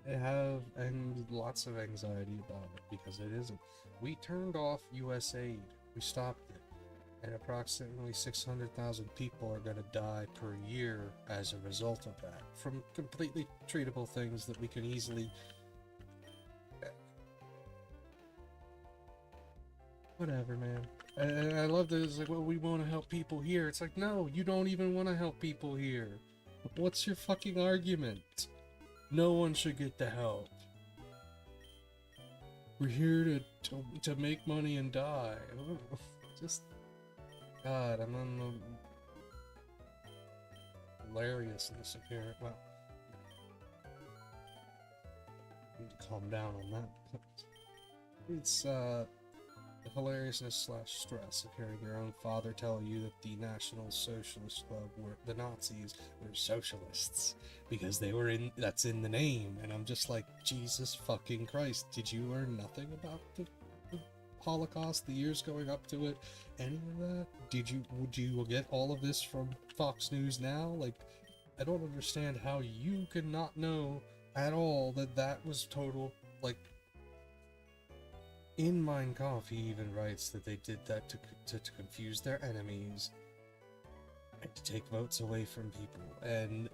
I have and lots of anxiety about it because it isn't. We turned off US aid. We stopped it. And approximately 600,000 people are going to die per year as a result of that. From completely treatable things that we can easily... Whatever, man. And I love that it's like, well, we want to help people here. It's like, no, you don't even want to help people here. What's your fucking argument? No one should get the help. We're here to make money and die. Just... God, I'm on the hilariousness of here. Well, I need to calm down on that. It's the hilariousness / stress of hearing your own father tell you that the National Socialist Club were the Nazis were socialists because they were that's in the name, and I'm just like, Jesus fucking Christ, did you learn nothing about the Holocaust, the years going up to it, any of that? Would you get all of this from Fox News now? Like, I don't understand how you can not know at all that was total, like, in Mein Kampf he even writes that they did that to confuse their enemies and to take votes away from people, and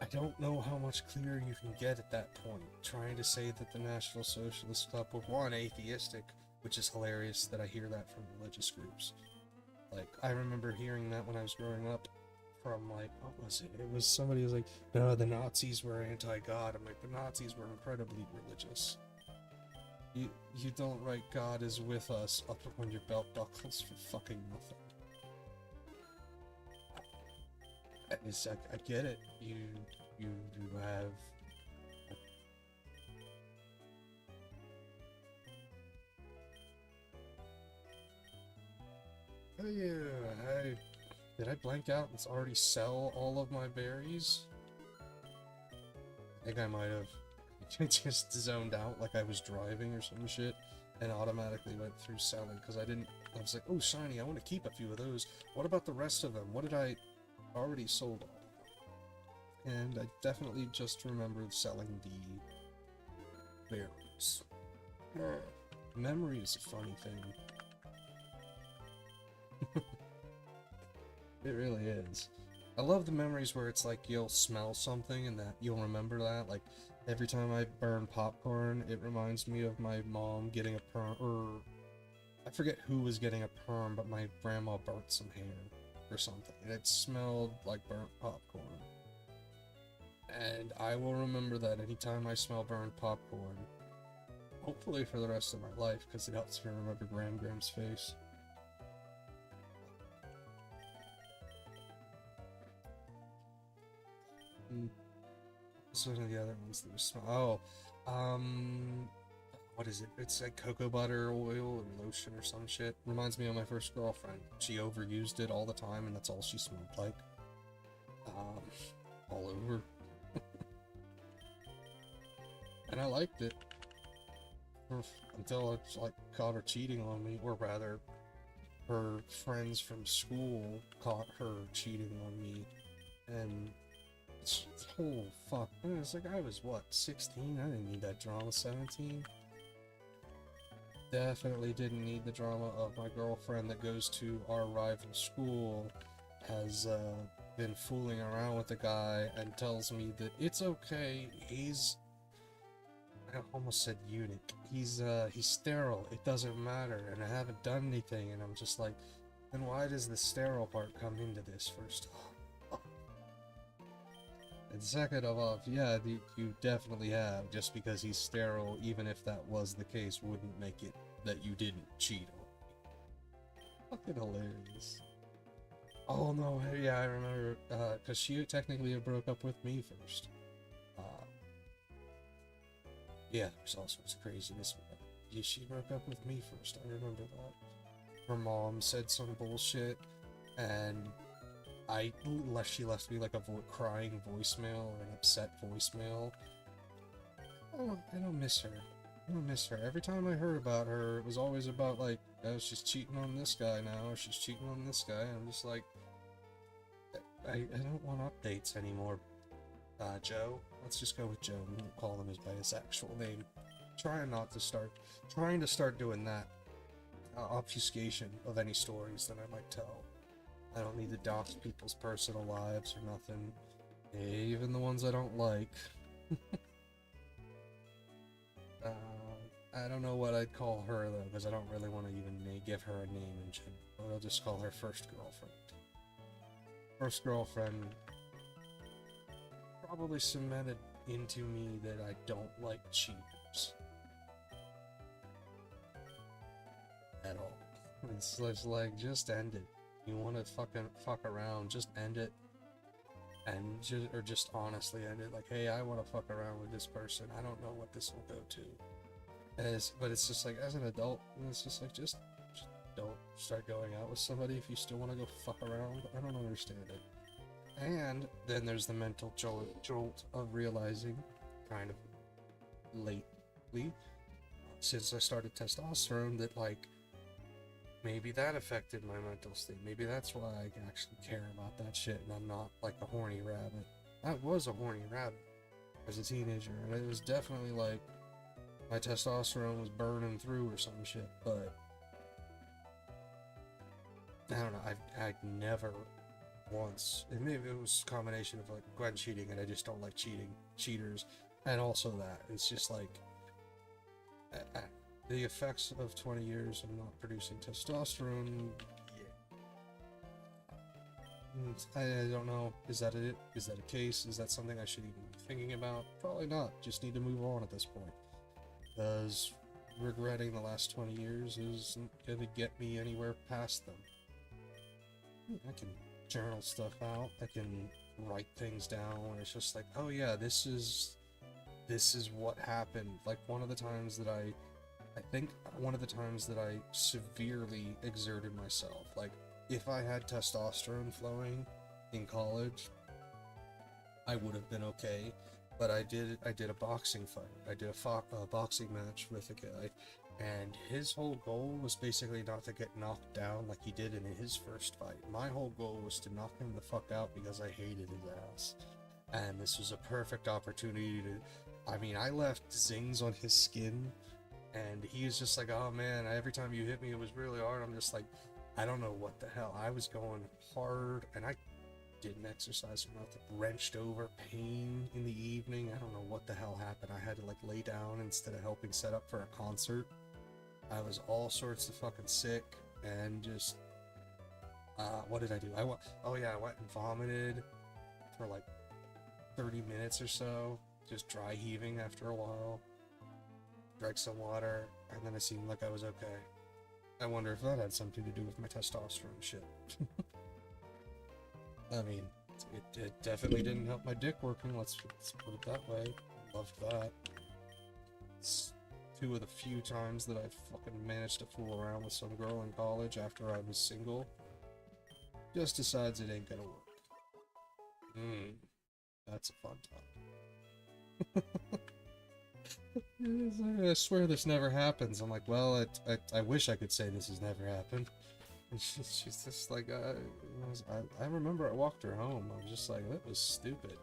I don't know how much clearer you can get at that point, trying to say that the National Socialist Club were, one, atheistic, which is hilarious that I hear that from religious groups. Like, I remember hearing that when I was growing up from, like, what was it? It was somebody was like, no, the Nazis were anti-God. I'm like, the Nazis were incredibly religious. You don't write God is with us up on your belt buckles for fucking nothing. I get it. You have... Oh yeah, did I blank out and already sell all of my berries? I think I might have. I just zoned out like I was driving or some shit and automatically went through selling because I was like, oh, shiny, I want to keep a few of those. What about the rest of them? What did I already sold all of them? And I definitely just remembered selling the berries. Memory is a funny thing. It really is. I love the memories where it's like you'll smell something and that you'll remember that. Like every time I burn popcorn, it reminds me of my mom getting a perm, or I forget who was getting a perm, but my grandma burnt some hair or something, and it smelled like burnt popcorn. And I will remember that anytime I smell burnt popcorn. Hopefully for the rest of my life, because it helps me remember Gram's face. So one of the other ones that was smell. What is it? It's like cocoa butter oil or lotion or some shit. Reminds me of my first girlfriend. She overused it all the time, and that's all she smelled like. All over. And I liked it. until it's like caught her cheating on me, or rather, her friends from school caught her cheating on me, and oh fuck, it's like I was what, 16? I didn't need that drama. 17? Definitely didn't need the drama of my girlfriend that goes to our rival school has been fooling around with the guy and tells me that it's okay. I almost said eunuch. He's sterile. It doesn't matter, and I haven't done anything. And I'm just like, then why does the sterile part come into this first off? And second of all, yeah, you definitely have. Just because he's sterile, even if that was the case, wouldn't make it that you didn't cheat on me. Fucking hilarious. Oh no, yeah, I remember, because she technically broke up with me first. Yeah, there's all sorts of craziness with that. Yeah, she broke up with me first, I remember that. Her mom said some bullshit, and she left me like a crying voicemail, or an upset voicemail. I don't miss her. I don't miss her. Every time I heard about her, it was always about like, oh, she's cheating on this guy now, or she's cheating on this guy, and I'm just like, I don't want updates anymore, Joe. Let's just go with Joe. We won't call him by his actual name. Trying to start doing that. Obfuscation of any stories that I might tell. I don't need to dox people's personal lives or nothing. Even the ones I don't like. I don't know what I'd call her though, because I don't really want to even give her a name in general. But I'll just call her first girlfriend. First girlfriend probably cemented into me that I don't like cheaters. At all. It's like, just end it. You want to fucking fuck around, just end it. And just honestly end it. Like, hey, I want to fuck around with this person. I don't know what this will go to. But it's just like, as an adult, it's just like, just don't start going out with somebody if you still want to go fuck around. I don't understand it. And then there's the mental jolt of realizing, kind of lately, since I started testosterone, that like, maybe that affected my mental state. Maybe that's why I actually care about that shit and I'm not like a horny rabbit. I was a horny rabbit as a teenager, and it was definitely like, my testosterone was burning through or some shit, but I don't know, I've never once, and maybe it was a combination of like Gwen cheating and I just don't like cheaters, and also that it's just like the effects of 20 years of not producing testosterone. Yeah, I don't know, is that it? Is that a case? Is that something I should even be thinking about? Probably not. Just need to move on at this point, because regretting the last 20 years isn't gonna get me anywhere past them. I can journal stuff out, I can write things down where it's just like, oh yeah, this is what happened. Like one of the times that I think one of the times that I severely exerted myself, like if I had testosterone flowing in college, I would have been okay. But I did a boxing fight. I did a boxing match with a guy, and his whole goal was basically not to get knocked down like he did in his first fight. My whole goal was to knock him the fuck out because I hated his ass. And this was a perfect opportunity to, I mean, I left zings on his skin, and he was just like, oh man, every time you hit me it was really hard. I'm just like, I don't know what the hell. I was going hard, and I didn't exercise or nothing. Wrenched over, pain in the evening. I don't know what the hell happened. I had to like lay down instead of helping set up for a concert. I was all sorts of fucking sick, and just what did I do? I went and vomited for like 30 minutes or so, just dry heaving after a while. Drank some water, and then it seemed like I was okay. I wonder if that had something to do with my testosterone shit. I mean, it definitely didn't help my dick working, let's put it that way. Loved that. It's two of the few times that I fucking managed to fool around with some girl in college after I was single. Just decides it ain't gonna work. That's a fun time. He's like, I swear this never happens. I'm like, well, I wish I could say this has never happened. And she's just like, I remember I walked her home. I was just like, that was stupid.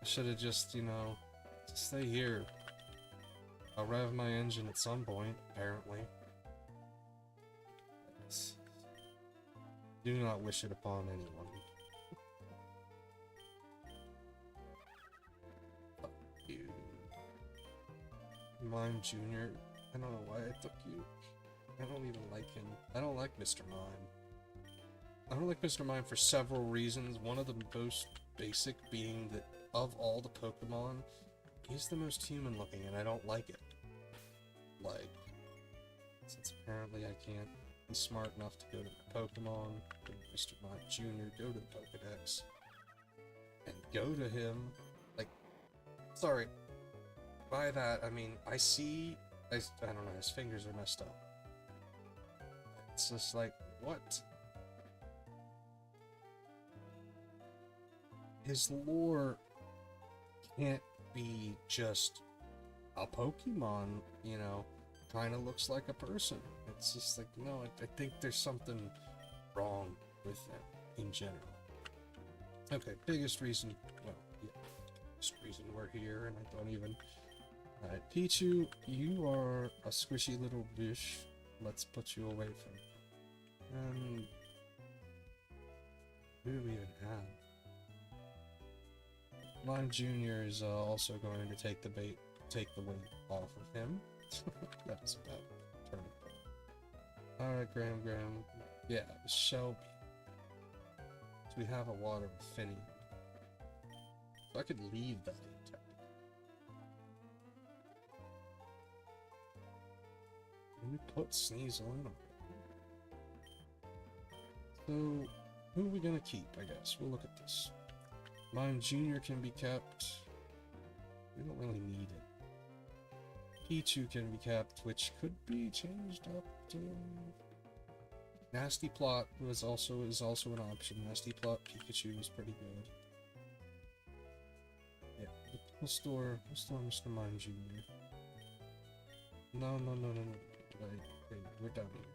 I should have just, just stay here. I'll rev my engine at some point, apparently. Yes. Do not wish it upon anyone. Fuck you. Mime Jr. I don't know why I took you. I don't even like him. I don't like Mr. Mime. I don't like Mr. Mime for several reasons. One of the most basic being that of all the Pokemon, he's the most human looking and I don't like it. Like, since apparently I can't be smart enough to go to the Pokemon, go to Mr. Mime Jr., go to the Pokedex, and go to him. Like, sorry. By that, I mean, I don't know, his fingers are messed up. It's just like, what? His lore can't be just a Pokemon, kind of looks like a person. It's just like, no, I think there's something wrong with him in general. Okay, biggest reason we're here, and I don't even... Alright, Pichu, you are a squishy little bish. Let's put you away from... who do we even have? Lime Jr. is also going to take the weight off of him. That's a bad turn. Alright, Graham. Yeah, Shelby. So we have a water with Finny. So I could leave that in, technically. And we put Sneasel in him. So, who are we gonna keep, I guess? We'll look at this. Mime Jr. can be kept. We don't really need it. Pichu can be kept, which could be changed up to... Nasty Plot is also an option. Nasty Plot Pikachu is pretty good. Yeah, we'll store Mr. Mime Jr. No. Wait, we're done here.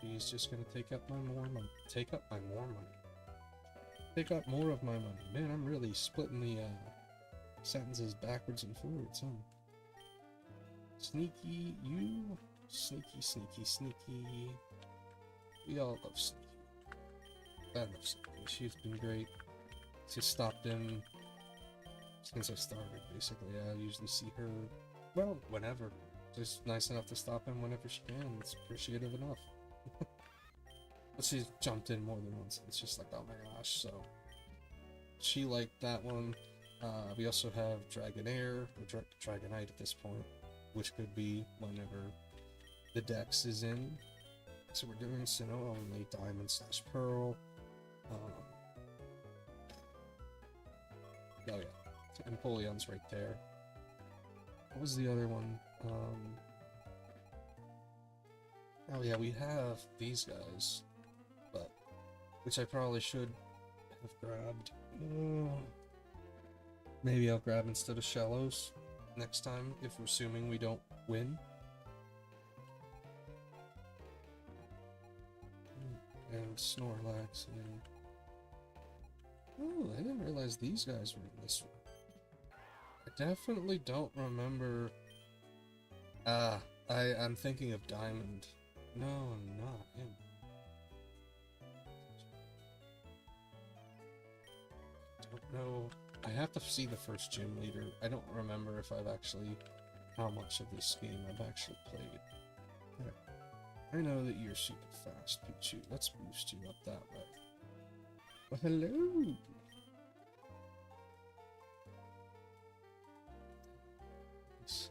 She's just gonna take up more money. Take up more of my money. Man, I'm really splitting the sentences backwards and forwards, huh? Sneaky, you. Sneaky. We all love Sneaky. I love Sneaky. She's been great. Just stopped in since I started, basically. I usually see her, well, whenever. Just nice enough to stop in whenever she can. It's appreciative enough. But she's jumped in more than once. It's just like, oh my gosh, so... She liked that one. We also have Dragonair, or Dragonite at this point, which could be whenever the Dex is in. So we're doing Sinnoh only, Diamond/Pearl. Oh yeah, Empoleon's right there. What was the other one? Oh yeah, we have these guys, but which I probably should have grabbed. Maybe I'll grab instead of Shallows next time, if we're assuming we don't win. And Snorlax, and... Oh, I didn't realize these guys were in this one. I definitely don't remember... I'm thinking of Diamond. No, not him. Don't know. I have to see the first gym leader. I don't remember if I've actually... how much of this game I've actually played. Okay. I know that you're super fast, Pichu. Let's boost you up that way. Well, hello! Nice.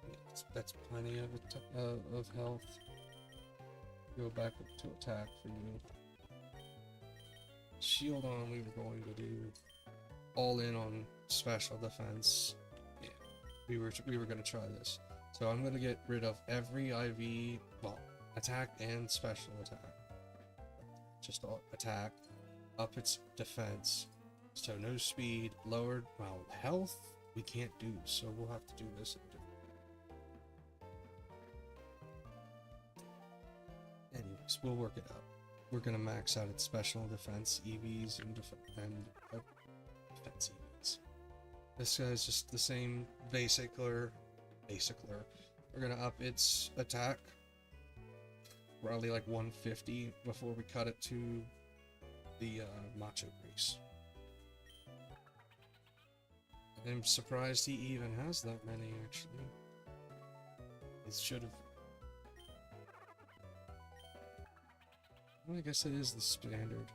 Yeah, that's plenty of health. Go back to attack for you. Shield on, we were going to do all in on special defense. Yeah, we were gonna try this. So I'm gonna get rid of every IV, well, attack and special attack. Just all attack, up its defense. So no speed, lowered, well, health we can't do, so we'll have to do this in different. Anyways, we'll work it out. We're gonna max out its special defense EVs and defense EVs. This guy's just the same basicler. We're gonna up its attack probably like 150 before we cut it to the macho grease. I'm surprised he even has that many, actually. It should have. Well, I guess it is the standard.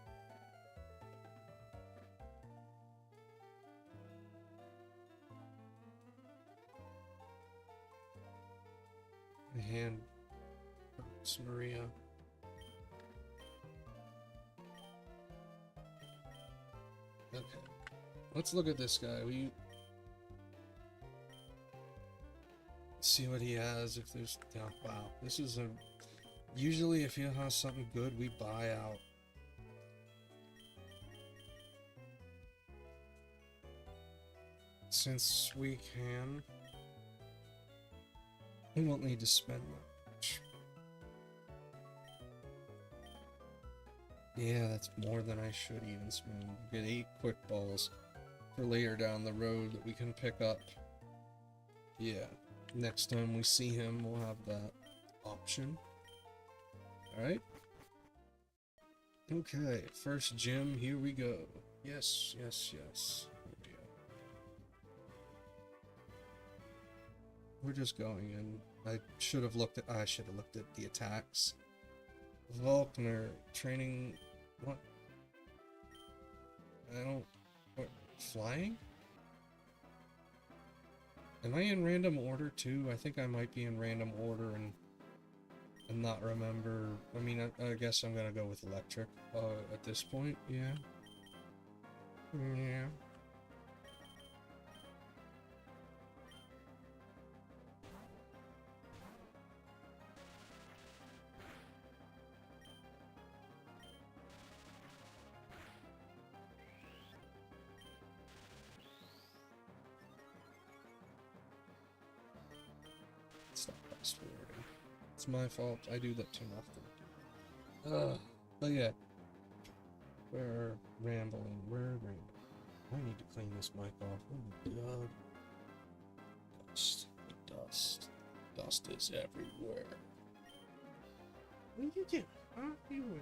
Hand Maria. Okay. Let's look at this guy. We see what he has. If there's, oh, wow, this is a. Usually, if he has something good, we buy out. Since we can, we won't need to spend much. Yeah, that's more than I should even spend. Get 8 quick balls for later down the road that we can pick up. Yeah, next time we see him, we'll have that option. Alright. Okay, first gym, here we go. Yes, yes, yes. Oh dear. We're just going in. I should have looked at the attacks. Volkner, training, what? I don't, what, flying? Am I in random order too? I think I might be in random order and not remember. I mean, I guess I'm gonna go with electric at this point. Yeah. Yeah. Stop fast forwarding. It's my fault. I do that too often. But yeah. We're rambling. I need to clean this mic off. Oh my god. Dust. Dust. Dust is everywhere. What did you do? Huh? You were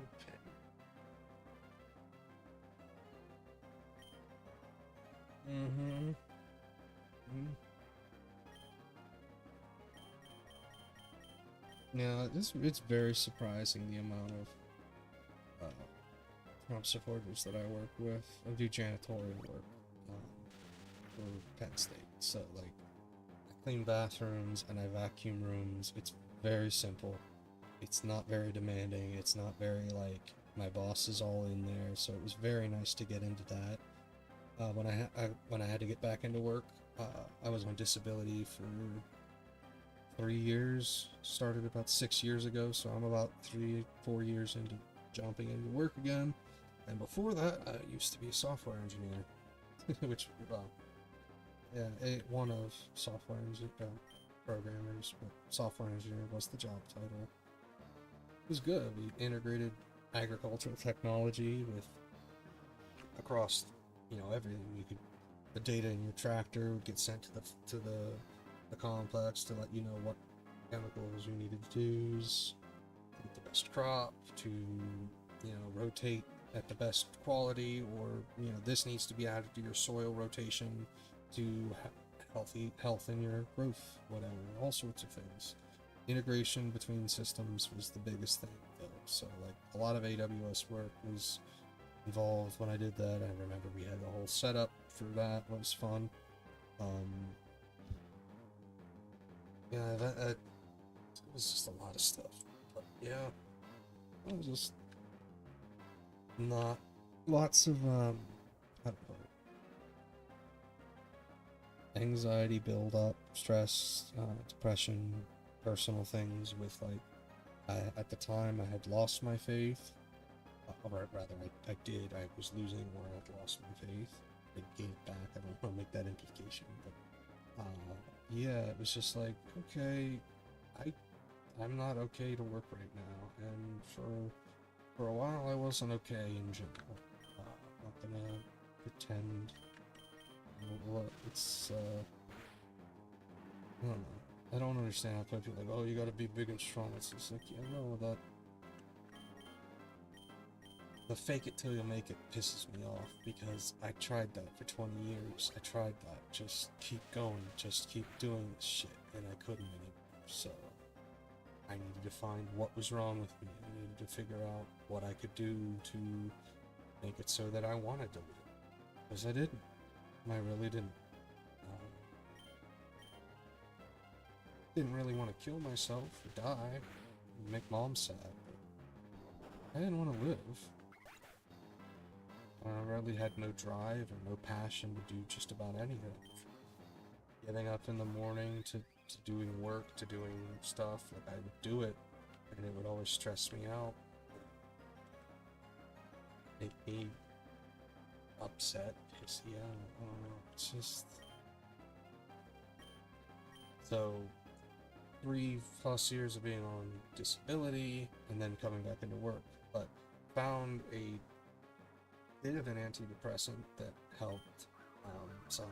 Mm-hmm. Yeah, it's very surprising the amount of Trump supporters that I work with. I do janitorial work for Penn State, so like I clean bathrooms and I vacuum rooms. It's very simple. It's not very demanding. It's not very like my boss is all in there. So it was very nice to get into that. When I had to get back into work, I was on disability for 3 years, started about 6 years ago, so I'm about 3-4 years into jumping into work again. And before that, I used to be a software engineer, which, well, yeah, one of software programmers, but software engineer was the job title. It was good. We integrated agricultural technology with across, everything. The data in your tractor would get sent to the complex to let you know what chemicals you needed to use to get the best crop, to rotate at the best quality, or this needs to be added to your soil rotation to health in your growth, whatever, all sorts of things. Integration between systems was the biggest thing though, so like a lot of AWS work was involved when I did that. I remember we had a whole setup for that. It was fun. Yeah, that it was just a lot of stuff. But yeah, it was just not lots of how to put it, anxiety build up, stress, depression, personal things with like at the time I had lost my faith. Or rather, I did. I was losing where I lost my faith. I gained it back. I don't want to make that implication, but yeah, it was just like, okay, I I'm not okay to work right now, and for a while I wasn't okay in general. I'm not gonna pretend. Well, it's I don't know. I don't understand how people are like, oh, you gotta be big and strong. It's just like, yeah, no, that the fake it till you make it pisses me off because I tried that for 20 years. I tried that. Just keep going. Just keep doing this shit, and I couldn't anymore. So I needed to find what was wrong with me. I needed to figure out what I could do to make it so that I wanted to live. Because I didn't. I really didn't. Didn't really want to kill myself or die, and make mom sad, but I didn't want to live. I really had no drive or no passion to do just about anything. Getting up in the morning to doing work, to doing stuff, like I would do it, and it would always stress me out. Make me upset, pissy, I don't know, it's just... So, 3+ years of being on disability, and then coming back into work, but found a bit of an antidepressant that helped some,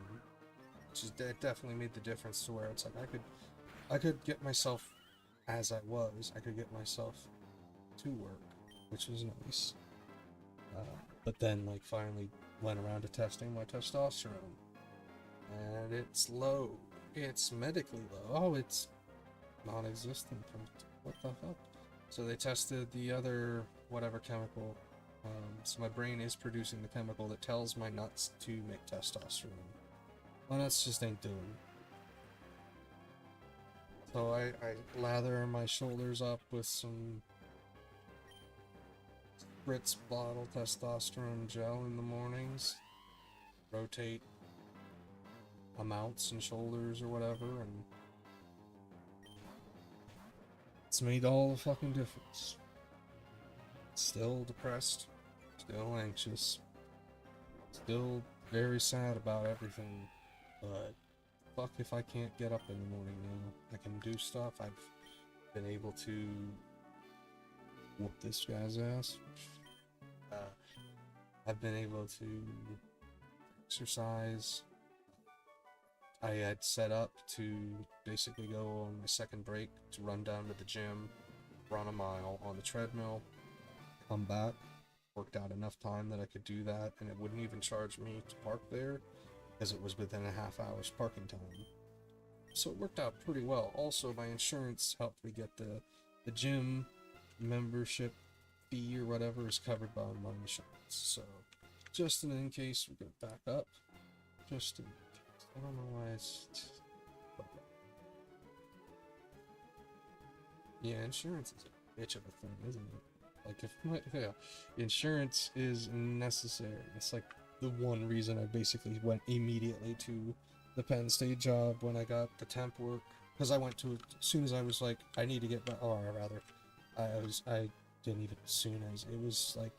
which is definitely made the difference to where it's like I could get myself as I was. I could get myself to work, which was nice. But then like finally went around to testing my testosterone, and it's low. It's medically low. Oh, it's non-existent. What the fuck? So they tested the other whatever chemical. So my brain is producing the chemical that tells my nuts to make testosterone. My nuts just ain't doing. So I lather my shoulders up with some spritz bottle testosterone gel in the mornings. Rotate amounts in shoulders or whatever, and it's made all the fucking difference. Still depressed, still anxious, still very sad about everything, but fuck if I can't get up in the morning now. I can do stuff. I've been able to whoop this guy's ass. I've been able to exercise. I had set up to basically go on my second break to run down to the gym, run a mile on the treadmill, come back, worked out enough time that I could do that, and it wouldn't even charge me to park there, as it was within a half hour's parking time. So it worked out pretty well. Also, my insurance helped me get the gym membership fee or whatever is covered by my insurance. So, just in case we go back up, just in case. I don't know why it's... Yeah, insurance is a bitch of a thing, isn't it? Like, insurance is necessary. It's like the one reason I basically went immediately to the Penn State job when I got the temp work. Because I went to it as soon as I was like, I need to get back, or rather, I didn't even as soon as, it was like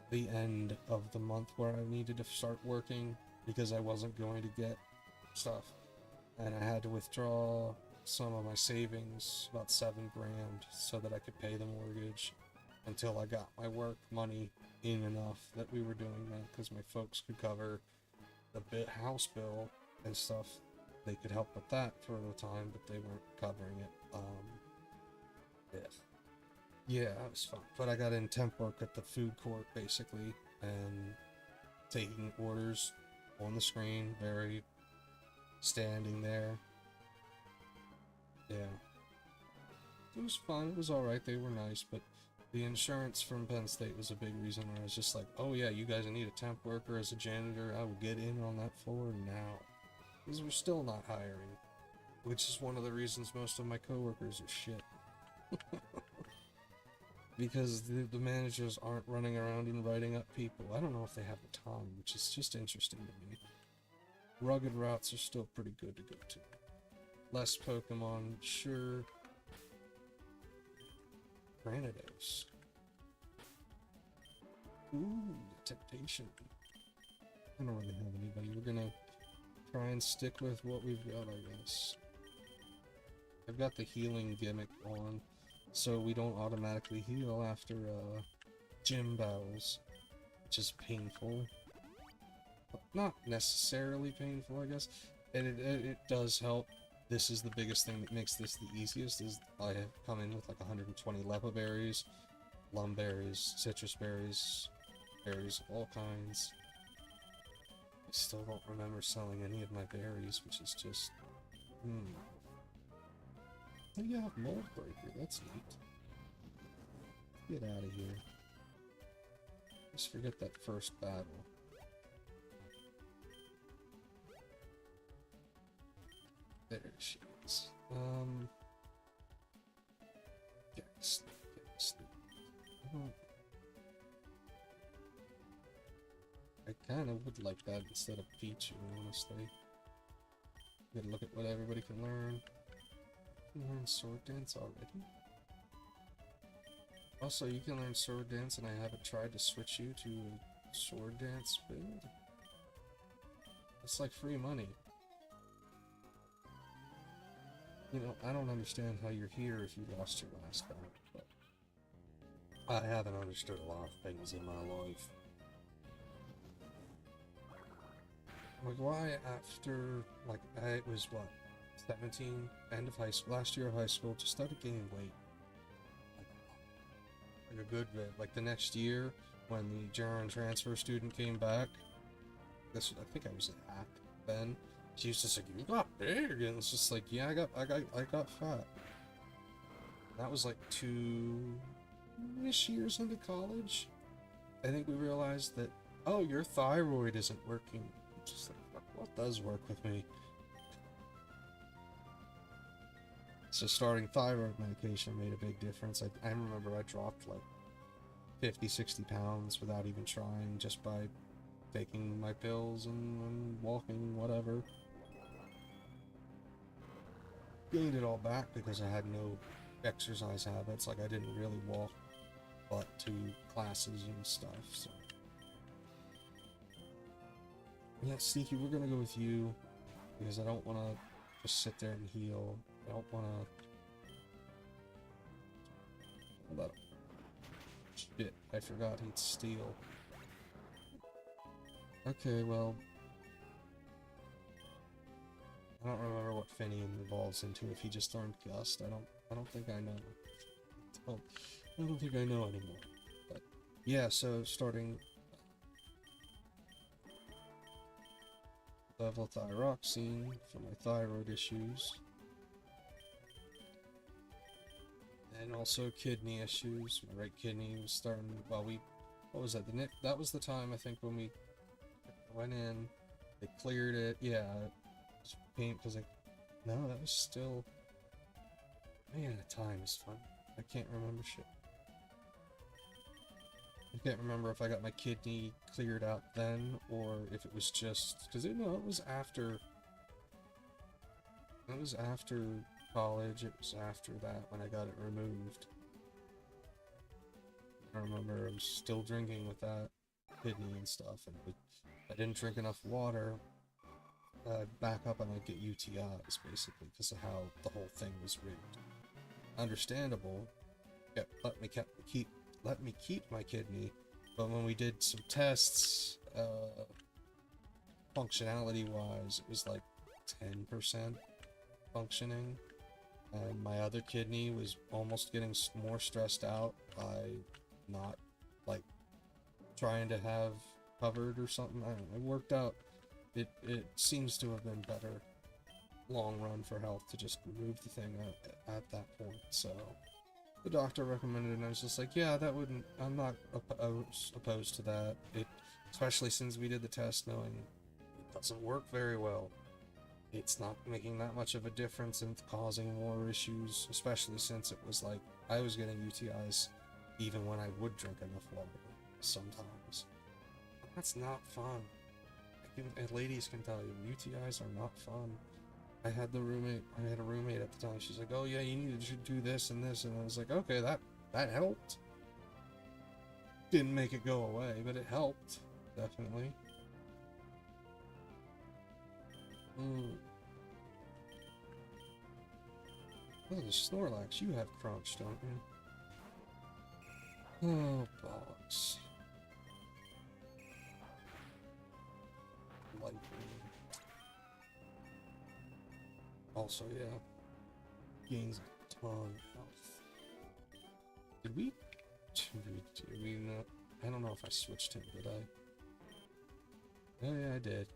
the end of the month where I needed to start working because I wasn't going to get stuff. And I had to withdraw some of my savings, about $7 grand, so that I could pay the mortgage until I got my work money in enough that we were doing that, because my folks could cover the house bill and stuff. They could help with that for the time, but they weren't covering it. Yeah, that was fun. But I got in temp work at the food court, basically, and taking orders on the screen, very standing there. Yeah. It was fun, it was alright, they were nice, but the insurance from Penn State was a big reason where I was just like, oh yeah, you guys need a temp worker as a janitor, I will get in on that floor now. Because we're still not hiring. Which is one of the reasons most of my coworkers are shit. Because the managers aren't running around and writing up people. I don't know if they have the time, which is just interesting to me. Rugged routes are still pretty good to go to. Less Pokemon, sure. Granados. Ooh, temptation. I don't really have anybody. We're gonna try and stick with what we've got, I guess. I've got the healing gimmick on, so we don't automatically heal after gym battles, which is painful. But not necessarily painful, I guess. And it does help. This is the biggest thing that makes this the easiest, is I have come in with like 120 lepa berries, plum berries, citrus berries, berries of all kinds. I still don't remember selling any of my berries, which is just... Oh yeah, mold breaker, that's neat. Get out of here. Just forget that first battle. There she is. I kind of would like that instead of Pichu, honestly. Gotta look at what everybody can learn. You can learn sword dance already? Also, you can learn sword dance, and I haven't tried to switch you to a sword dance build. It's like free money. You know, I don't understand how you're here if you lost your last battle, but I haven't understood a lot of things in my life. Like, why after, like, I was, what, 17, end of high school, last year of high school, just started gaining weight. Like a good bit. Like, the next year, when the German transfer student came back, I think I was at ACT then, she was just like, you got big, and it's just like, yeah, I got fat. That was like 2-ish years into college. I think we realized that, oh, your thyroid isn't working. Just like, what does work with me? So starting thyroid medication made a big difference. I remember I dropped like 50-60 pounds without even trying, just by taking my pills and walking, whatever. Gained it all back because I had no exercise habits. Like, I didn't really walk but to classes and stuff, so. Yeah, Sneaky, we're gonna go with you, because I don't want to just sit there and heal. I don't want to... Shit, I forgot he'd steal. Okay, well... I don't remember what Finian evolves into if he just learned Gust. I don't think I know. I don't think I know anymore. But yeah, so starting level thyroxine for my thyroid issues. And also kidney issues. My right kidney was starting, well, what was that? That was the time, I think, when we went in, they cleared it. Yeah, paint, because no, that was still, man, at times fun. I can't remember shit. I can't remember if I got my kidney cleared out then, or if it was just, because it was after college. It was after that when I got it removed. I remember I was still drinking with that kidney and stuff, and I didn't drink enough water. I'd back up and I'd get UTIs, basically, because of how the whole thing was rigged. Understandable. Let me keep my kidney, but when we did some tests, functionality-wise, it was like 10% functioning, and my other kidney was almost getting more stressed out by not, like, trying to have covered or something. I don't know, it worked out. It seems to have been better long run for health to just remove the thing at that point, so the doctor recommended it, and I was just like, yeah, I'm not opposed to that, especially since we did the test knowing it doesn't work very well. It's not making that much of a difference and causing more issues, especially since it was like, I was getting UTIs even when I would drink enough water, sometimes. That's not fun. Ladies can tell you, UTIs are not fun. I had a roommate at the time. She's like, oh yeah, you need to do this and this, and I was like, okay, that helped. Didn't make it go away, but it helped. Definitely. Oh, the Snorlax, you have crunch, don't you? Oh, bollocks. Lightning. Also, yeah. Gains a ton of health. Did we not? I don't know if I switched him, did I? Oh yeah, I did.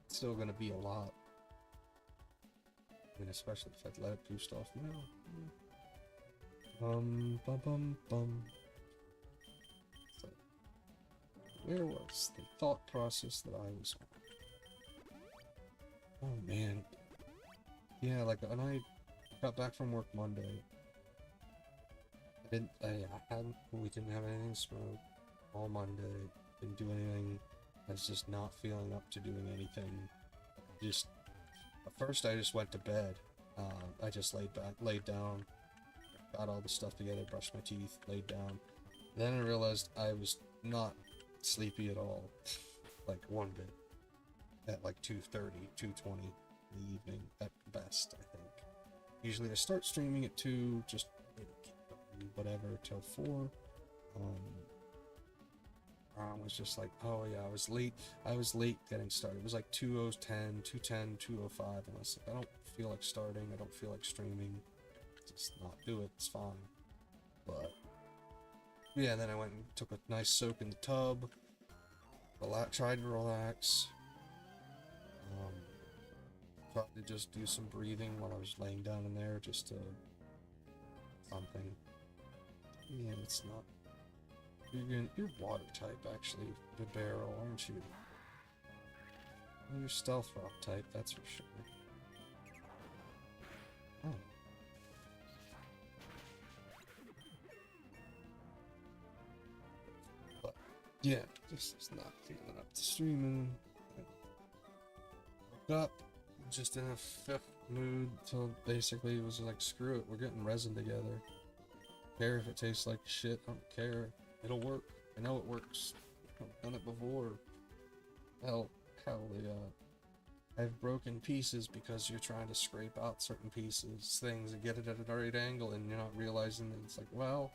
It's still gonna be a lot. I mean, especially if I'd let it boost off now. Bum bum bum. So, where was the thought process that I was on? Oh man. Yeah, like when I got back from work Monday, we didn't have anything to smoke all Monday. Didn't do anything. I was just not feeling up to doing anything. Just at first, I just went to bed. I just laid down, got all the stuff together, brushed my teeth, laid down. Then I realized I was not sleepy at all, like one bit. At like 2:30, 2:20 in the evening at best, I think. Usually I start streaming at 2, just whatever till 4. I was just like, oh yeah, I was late getting started. It was like 2:10, 2:10, 2:05, and I was like, I don't feel like starting, I don't feel like streaming. Just not do it, it's fine. But yeah, and then I went and took a nice soak in the tub, tried to relax. Tried to just do some breathing while I was laying down in there, just to something. Yeah, it's not. You're water type, actually, the barrel, aren't you? Well, you're stealth rock type, that's for sure. Oh. But yeah, just not feeling up to streaming. Woke up, just in a fifth mood, till basically it was like, screw it, we're getting resin together. Don't care if it tastes like shit, I don't care. It'll work. I know it works. I've done it before. Hell, I've broken pieces because you're trying to scrape out certain pieces, things, and get it at a right angle, and you're not realizing that it's like, well,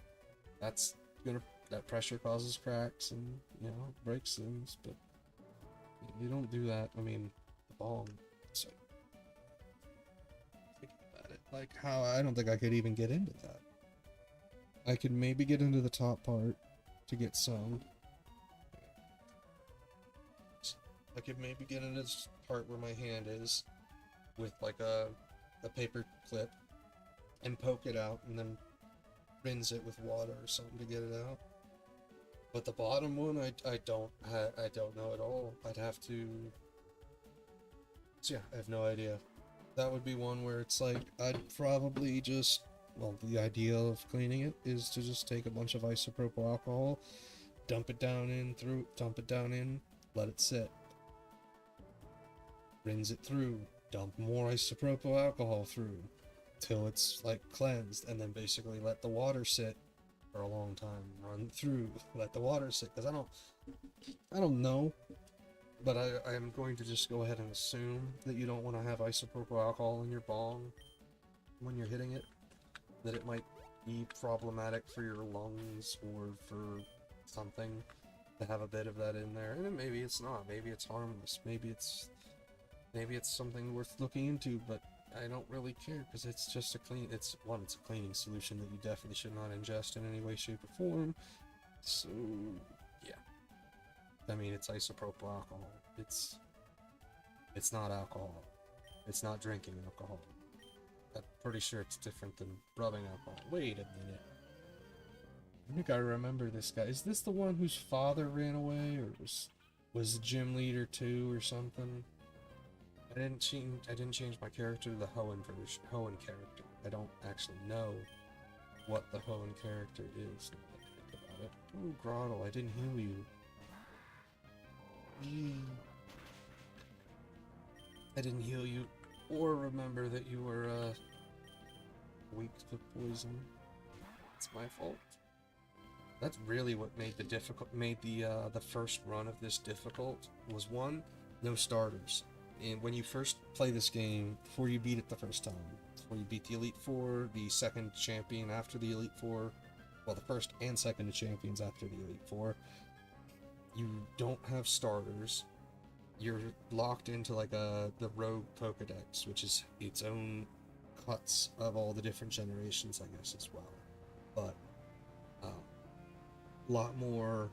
that pressure causes cracks and, breaks things, but you don't do that. I mean, the bong. So, think about it. Like, how I don't think I could even get into that. I could maybe get into the top part to get some. I could maybe get into this part where my hand is with like a paper clip and poke it out and then rinse it with water or something to get it out. But the bottom one, I don't know at all. I'd have to. So yeah, I have no idea. That would be one where it's like I'd probably just. Well, the idea of cleaning it is to just take a bunch of isopropyl alcohol, dump it down in, let it sit. Rinse it through, dump more isopropyl alcohol through, till it's like cleansed, and then basically let the water sit for a long time. Run through, let the water sit, because I don't know, but I am going to just go ahead and assume that you don't want to have isopropyl alcohol in your bong when you're hitting it. That it might be problematic for your lungs or for something to have a bit of that in there. And then maybe it's not. Maybe it's harmless. Maybe it's something worth looking into. But I don't really care because it's just it's a cleaning solution that you definitely should not ingest in any way, shape, or form. So yeah, I mean, it's isopropyl alcohol. It's not alcohol. It's not drinking alcohol. I'm pretty sure it's different than rubbing alcohol. Wait a minute. I think I remember this guy. Is this the one whose father ran away, or was the gym leader too, or something? I didn't change my character to the Hoenn character. I don't actually know what the Hoenn character is. Now that I think about it. Oh, Grottle, I didn't heal you. I didn't heal you. Or remember that you were weak to poison. It's my fault. That's really what made the first run of this difficult. Was one, no starters. And when you first play this game, before you beat it the first time, before you beat the Elite Four, the second champion after the Elite Four, well, the first and second champions after the Elite Four, you don't have starters. You're locked into like the Rogue Pokedex, which is its own cuts of all the different generations, I guess, as well. But a lot more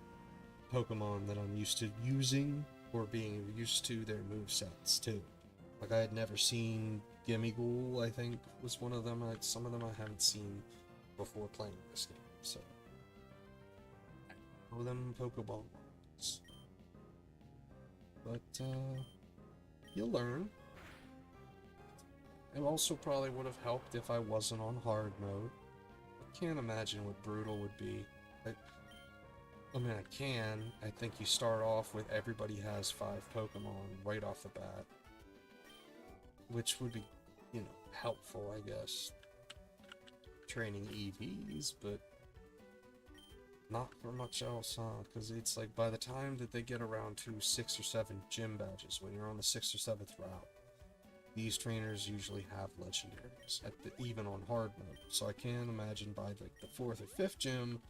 Pokemon that I'm used to using or being used to their movesets too. Like I had never seen Gimmighoul, I think was one of them. Some of them I haven't seen before playing this game, so I know them Pokeball words. But you'll learn. It also probably would have helped if I wasn't on hard mode. I can't imagine what brutal would be. I mean, I can. I think you start off with everybody has 5 Pokemon right off the bat. Which would be, you know, helpful, I guess. Training EVs, but not for much else, huh? Because it's like by the time that they get around to 6 or 7 gym badges, when you're on the 6th or 7th route, these trainers usually have legendaries, even on hard mode. So I can imagine by like the 4th or 5th gym,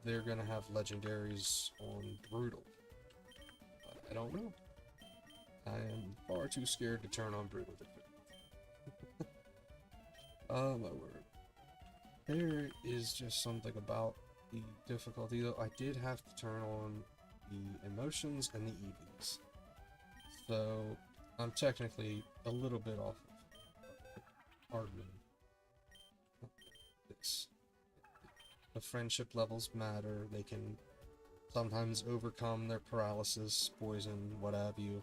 they're gonna have legendaries on Brutal. But I don't know. I am far too scared to turn on Brutal. Oh my word. There is just something about the difficulty, though. I did have to turn on the emotions and the EVs. So I'm technically a little bit off of hard mode. This. The friendship levels matter. They can sometimes overcome their paralysis, poison, what have you.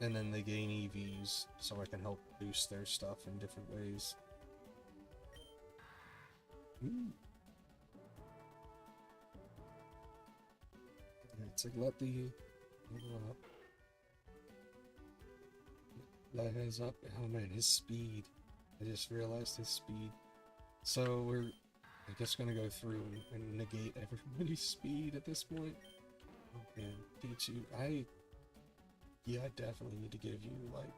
And then they gain EVs, so I can help boost their stuff in different ways. Ooh. It's like let his up. Oh man, his speed. I just realized his speed. So we're, I guess, gonna go through and negate everybody's speed at this point. Oh man, Pichu, I definitely need to give you like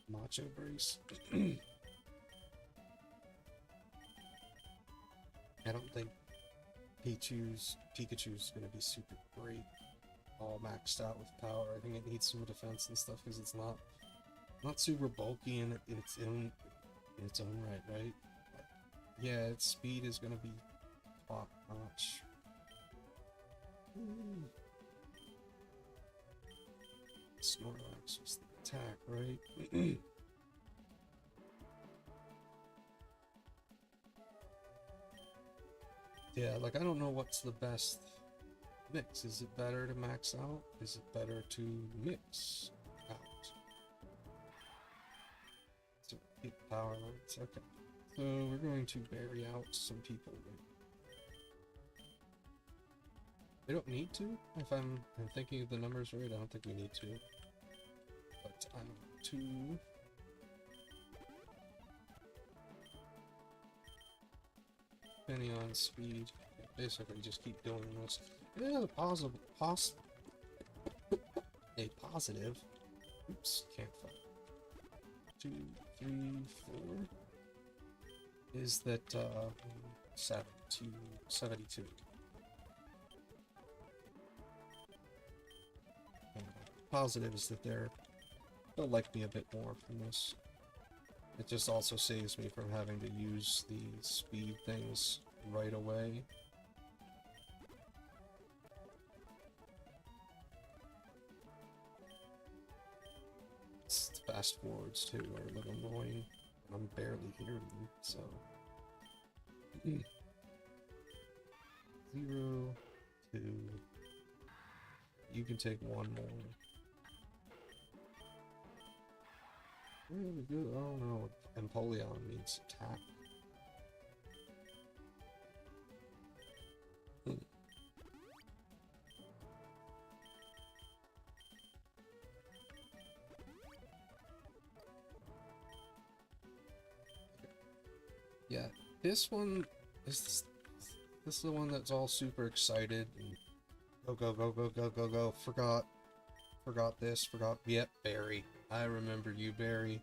Macho Brace. I don't think Pikachu's gonna be super great, all maxed out with power. I think it needs some defense and stuff because it's not super bulky in its own right, right? Yeah, its speed is gonna be top notch. Snorlax was the attack, right? Yeah, like I don't know what's the best mix. Is it better to max out? Is it better to mix out? So keep power lines. Okay. So we're going to bury out some people. We don't need to. If I'm thinking of the numbers right, I don't think we need to. But I'm to depending on speed. Basically just keep doing this. Yeah, the positive oops, can't find 2, 3, 4 is that 72. Positive is that they'll like me a bit more from this. It just also saves me from having to use the speed things right away. Fast forwards too are a little annoying. I'm barely hearing them, so 0, 2. You can take one more. Really good. I don't know. Empoleon means attack. Yeah, this one Is this the one that's all super excited and go go go go go go go? Forgot this. Forgot. Yep, Barry. I remember you, Barry.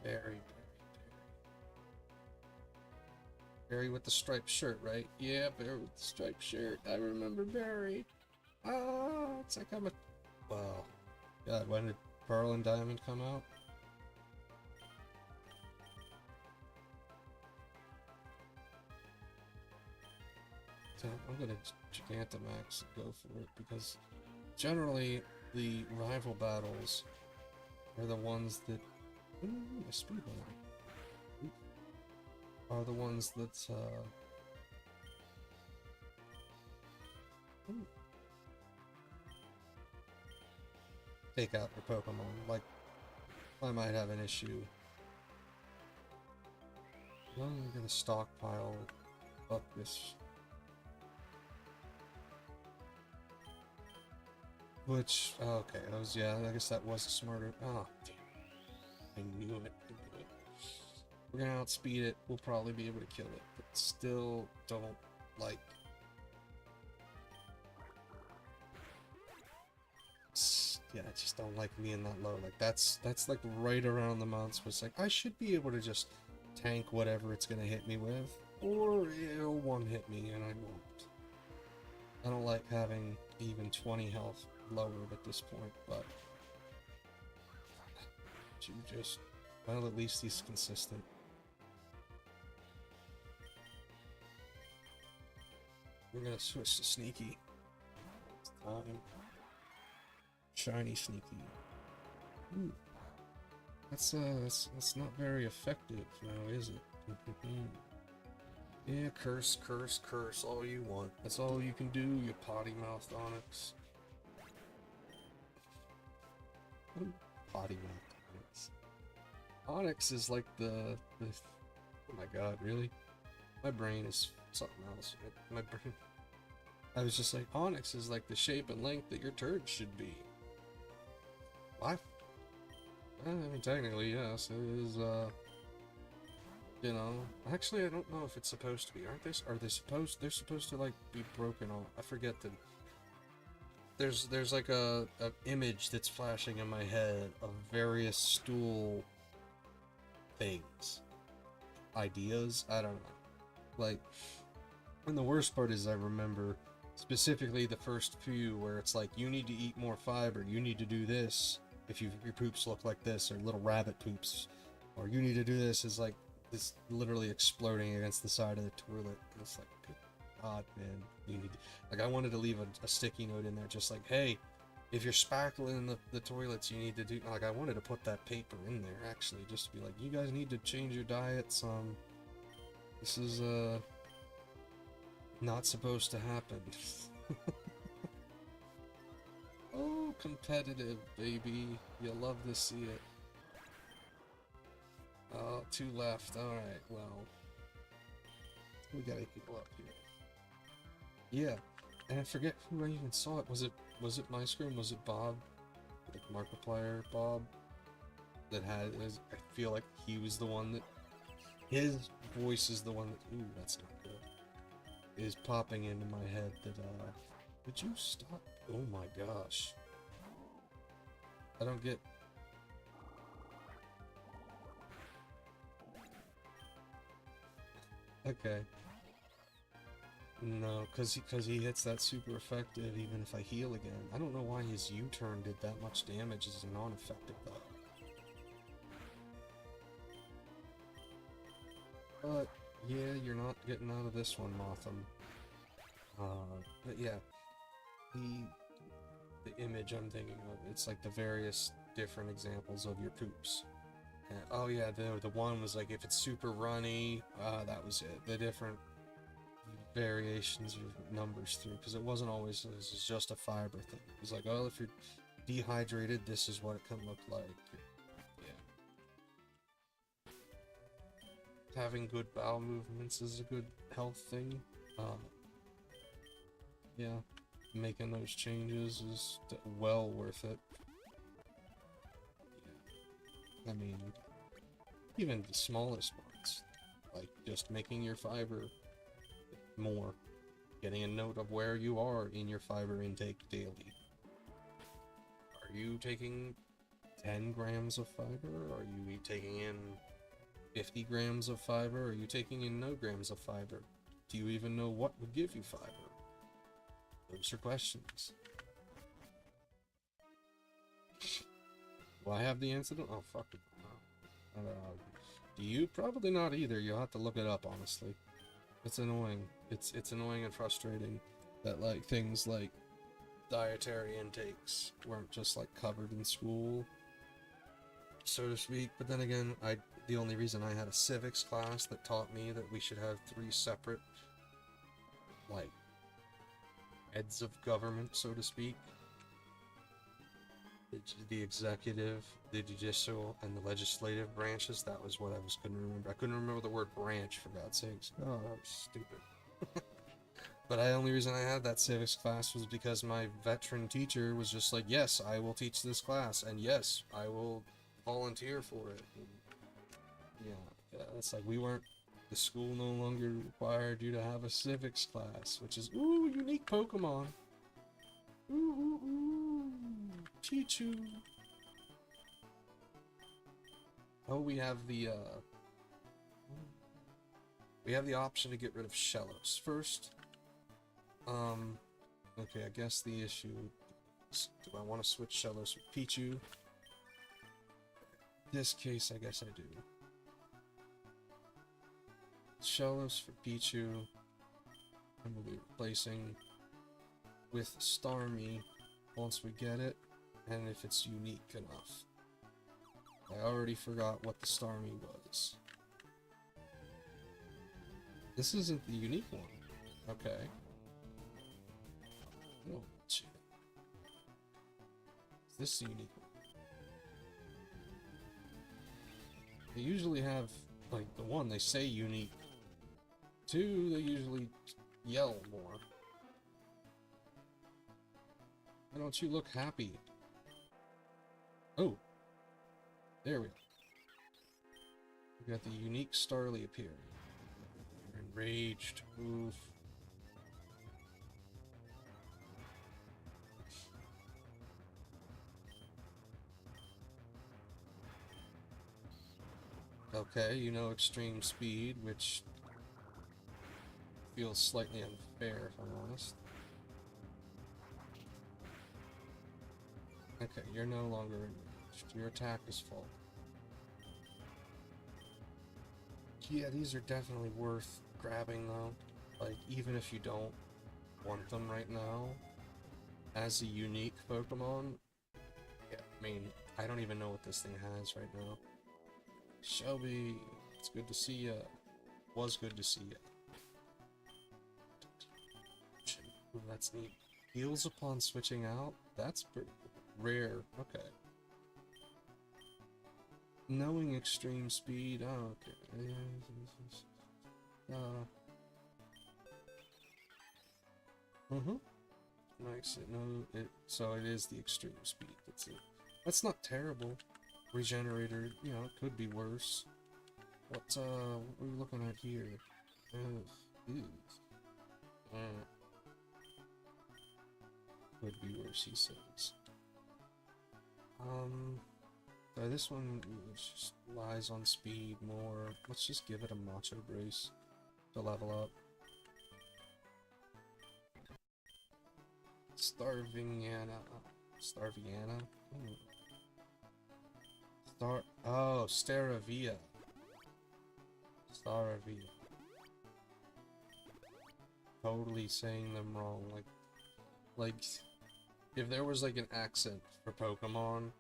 Barry. Barry with the striped shirt, right? Yeah, Barry with the striped shirt. I remember Barry. Ah, it's like I'm a... Wow. God, when did Pearl and Diamond come out? So I'm gonna Gigantamax and go for it, because generally the rival battles are the ones that... Ooh, my speed went up. Are the ones that, take out your Pokemon. Like, I might have an issue. I'm gonna stockpile up this. Which, okay, that was, yeah, I guess that was a smarter, oh, damn. I knew it. We're gonna outspeed it, we'll probably be able to kill it, but still don't like... Yeah, I just don't like being that low. Like, that's like right around the amount, so it's like, I should be able to just tank whatever it's gonna hit me with, or it'll one-hit me and I won't. I don't like having even 20 health lowered at this point, but... You just... Well, at least he's consistent. We're gonna switch to Sneaky. It's time. Shiny Sneaky. Ooh. That's not very effective now, is it? Yeah, curse, curse, curse all you want. That's all you can do, you potty-mouthed Onyx. Potty-mouthed Onyx. Onyx is like the... Oh my god, really? My brain is something else. My brain... I was just like, Onyx is like the shape and length that your turd should be. What? I mean, technically, yes, it is, you know, actually, I don't know if it's supposed to be. They're supposed to, like, be broken off. I forget that. There's like a image that's flashing in my head of various stool things. Ideas? I don't know. Like, and the worst part is I remember specifically the first few where it's like, you need to eat more fiber, you need to do this if your poops look like this, or little rabbit poops, or you need to do this, is like this literally exploding against the side of the toilet. And it's like, good god, man, you need to, like, I wanted to leave a sticky note in there just like, hey, if you're spackling the toilets, you need to do, like, I wanted to put that paper in there actually, just to be like, you guys need to change your diets. This is not supposed to happen. Oh, competitive, baby. You'll love to see it. Oh, 2 left. Alright, well. We gotta heal up here. Yeah, and I forget who I even saw it. Was it MyScrim? Was it Bob? Like Markiplier Bob? That had, I feel like he was the one that, his voice is the one that, ooh, that's not good, is popping into my head that, would you stop? Oh my gosh. I don't get... Okay. No, cause he hits that super effective even if I heal again. I don't know why his U-turn did that much damage as a non-effective though. But, yeah, you're not getting out of this one, Motham. But yeah, the image I'm thinking of, it's like the various different examples of your poops. And, oh yeah, the one was like, if it's super runny, that was it. The different variations of numbers through, because it wasn't always, this is just a fiber thing. It was like, oh, if you're dehydrated, this is what it can look like. Yeah. Having good bowel movements is a good health thing. Yeah, making those changes is well worth it. Yeah. I mean, even the smallest one. like just making your fiber more, getting a note of where you are in your fiber intake daily. Are you taking 10 grams of fiber? Are you taking in 50 grams of fiber? Are you taking in no grams of fiber? Do you even know what would give you fiber? Those are questions. Do I have the answer? Oh, fuck it. Do you? Probably not either. You'll have to look it up, honestly. It's annoying. It's annoying and frustrating that, like, things like dietary intakes weren't just, like, covered in school, so to speak. But then again, the only reason I had a civics class that taught me that we should have 3 separate, like, heads of government, so to speak. The executive, the judicial, and the legislative branches. That was what I couldn't remember. I couldn't remember the word branch, for God's sakes. Oh, that was stupid. But the only reason I had that civics class was because my veteran teacher was just like, yes, I will teach this class, and yes, I will volunteer for it. And yeah, it's like the school no longer required you to have a civics class, which is, ooh, unique Pokemon. Ooh, ooh, ooh. Pichu. Oh, we have the option to get rid of Shellos first. Okay, I guess the issue is, do I want to switch Shellos with Pichu? In this case, I guess I do. Shellos for Pichu, and we'll be replacing with Starmie once we get it, and if it's unique enough. I already forgot what the Starmie was. This isn't the unique one. Okay. Oh, shit. Is this the unique one? They usually have, like, the one they say unique. 2, they usually yell more. Why don't you look happy? Oh. There we go. We got the unique Starly appearing. You're enraged. Oof. Okay, you know extreme speed, which feels slightly unfair, if I'm honest. Okay, you're no longer enraged. Your attack is full. Yeah, these are definitely worth grabbing, though. Like, even if you don't want them right now, as a unique Pokemon, yeah, I mean, I don't even know what this thing has right now. Shelby, it's good to see ya. Was good to see ya. Ooh, that's neat. Heals upon switching out? That's pretty rare. Okay. Knowing extreme speed. Oh, okay. Nice. So it is the extreme speed. That's it. That's not terrible. Regenerator, you know, it could be worse. What are we looking at here? Could be worse, he says. So this one just lies on speed more. Let's just give it a Macho Brace to level up. Starviana. Staravia. Staravia. Totally saying them wrong. Like, if there was like an accent for Pokemon,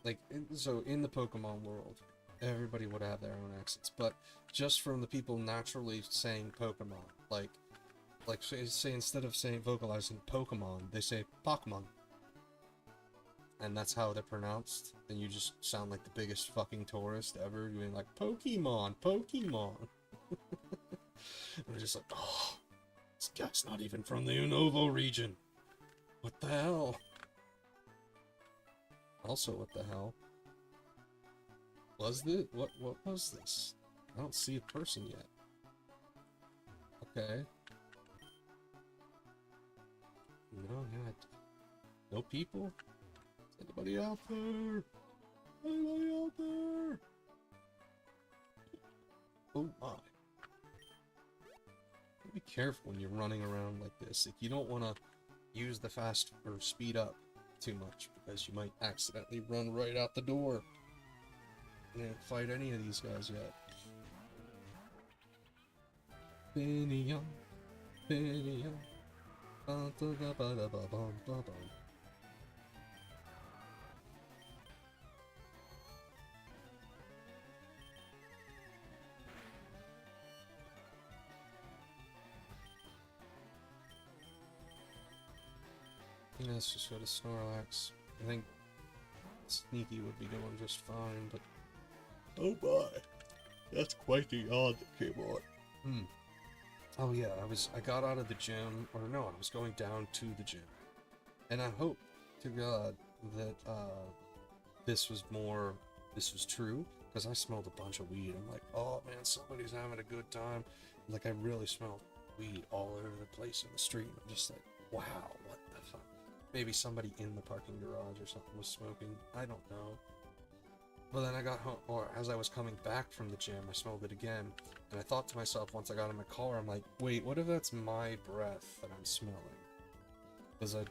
like, so in the Pokemon world, everybody would have their own accents, but just from the people naturally saying Pokemon, like say instead of saying vocalizing Pokemon, they say Pokemon. And that's how they're pronounced, then you just sound like the biggest fucking tourist ever, doing like, Pokemon, Pokemon. And it's just like, oh, this guy's not even from the Unova region. What the hell? Also, what the hell? Was this? What was this? I don't see a person yet. Okay. No, not. No people? Is anybody out there? Anybody out there? Oh my. Be careful when you're running around like this. Like, you don't want to use the fast or speed up too much because you might accidentally run right out the door. I didn't fight any of these guys yet. Sinnoh, Sinnoh, ba-da-ba-da-ba-bum-ba-bum. Let's just go to Snorlax. I think Sneaky would be doing just fine, but oh my, that's quite the yawn that came on. Oh yeah, I got out of the gym, or no, I was going down to the gym, and I hope to God that this was true, because I smelled a bunch of weed. I'm like, oh man, somebody's having a good time. Like, I really smelled weed all over the place in the street. I'm just like, wow, what the fuck? Maybe somebody in the parking garage or something was smoking. I don't know. But then I got home, or as I was coming back from the gym, I smelled it again. And I thought to myself, once I got in my car, I'm like, wait, what if that's my breath that I'm smelling? Because I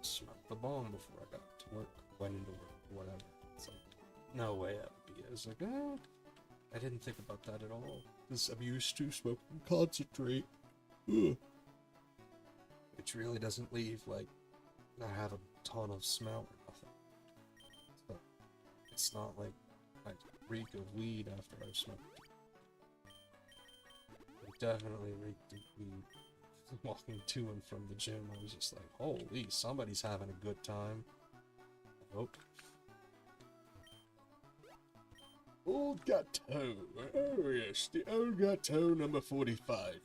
smoked the bomb before I got to work, went into work, whatever. It's like, no way that would be it. I was like, oh, I didn't think about that at all. Because I'm used to smoking concentrate. Ugh. Which really doesn't leave, like, I have a ton of smell or nothing. So, it's not like I reek of weed after I've smoked. It definitely reeked of weed. Walking to and from the gym, I was just like, holy, somebody's having a good time. I hope. Old Gateau. Oh yes, the Old Gateau number 45.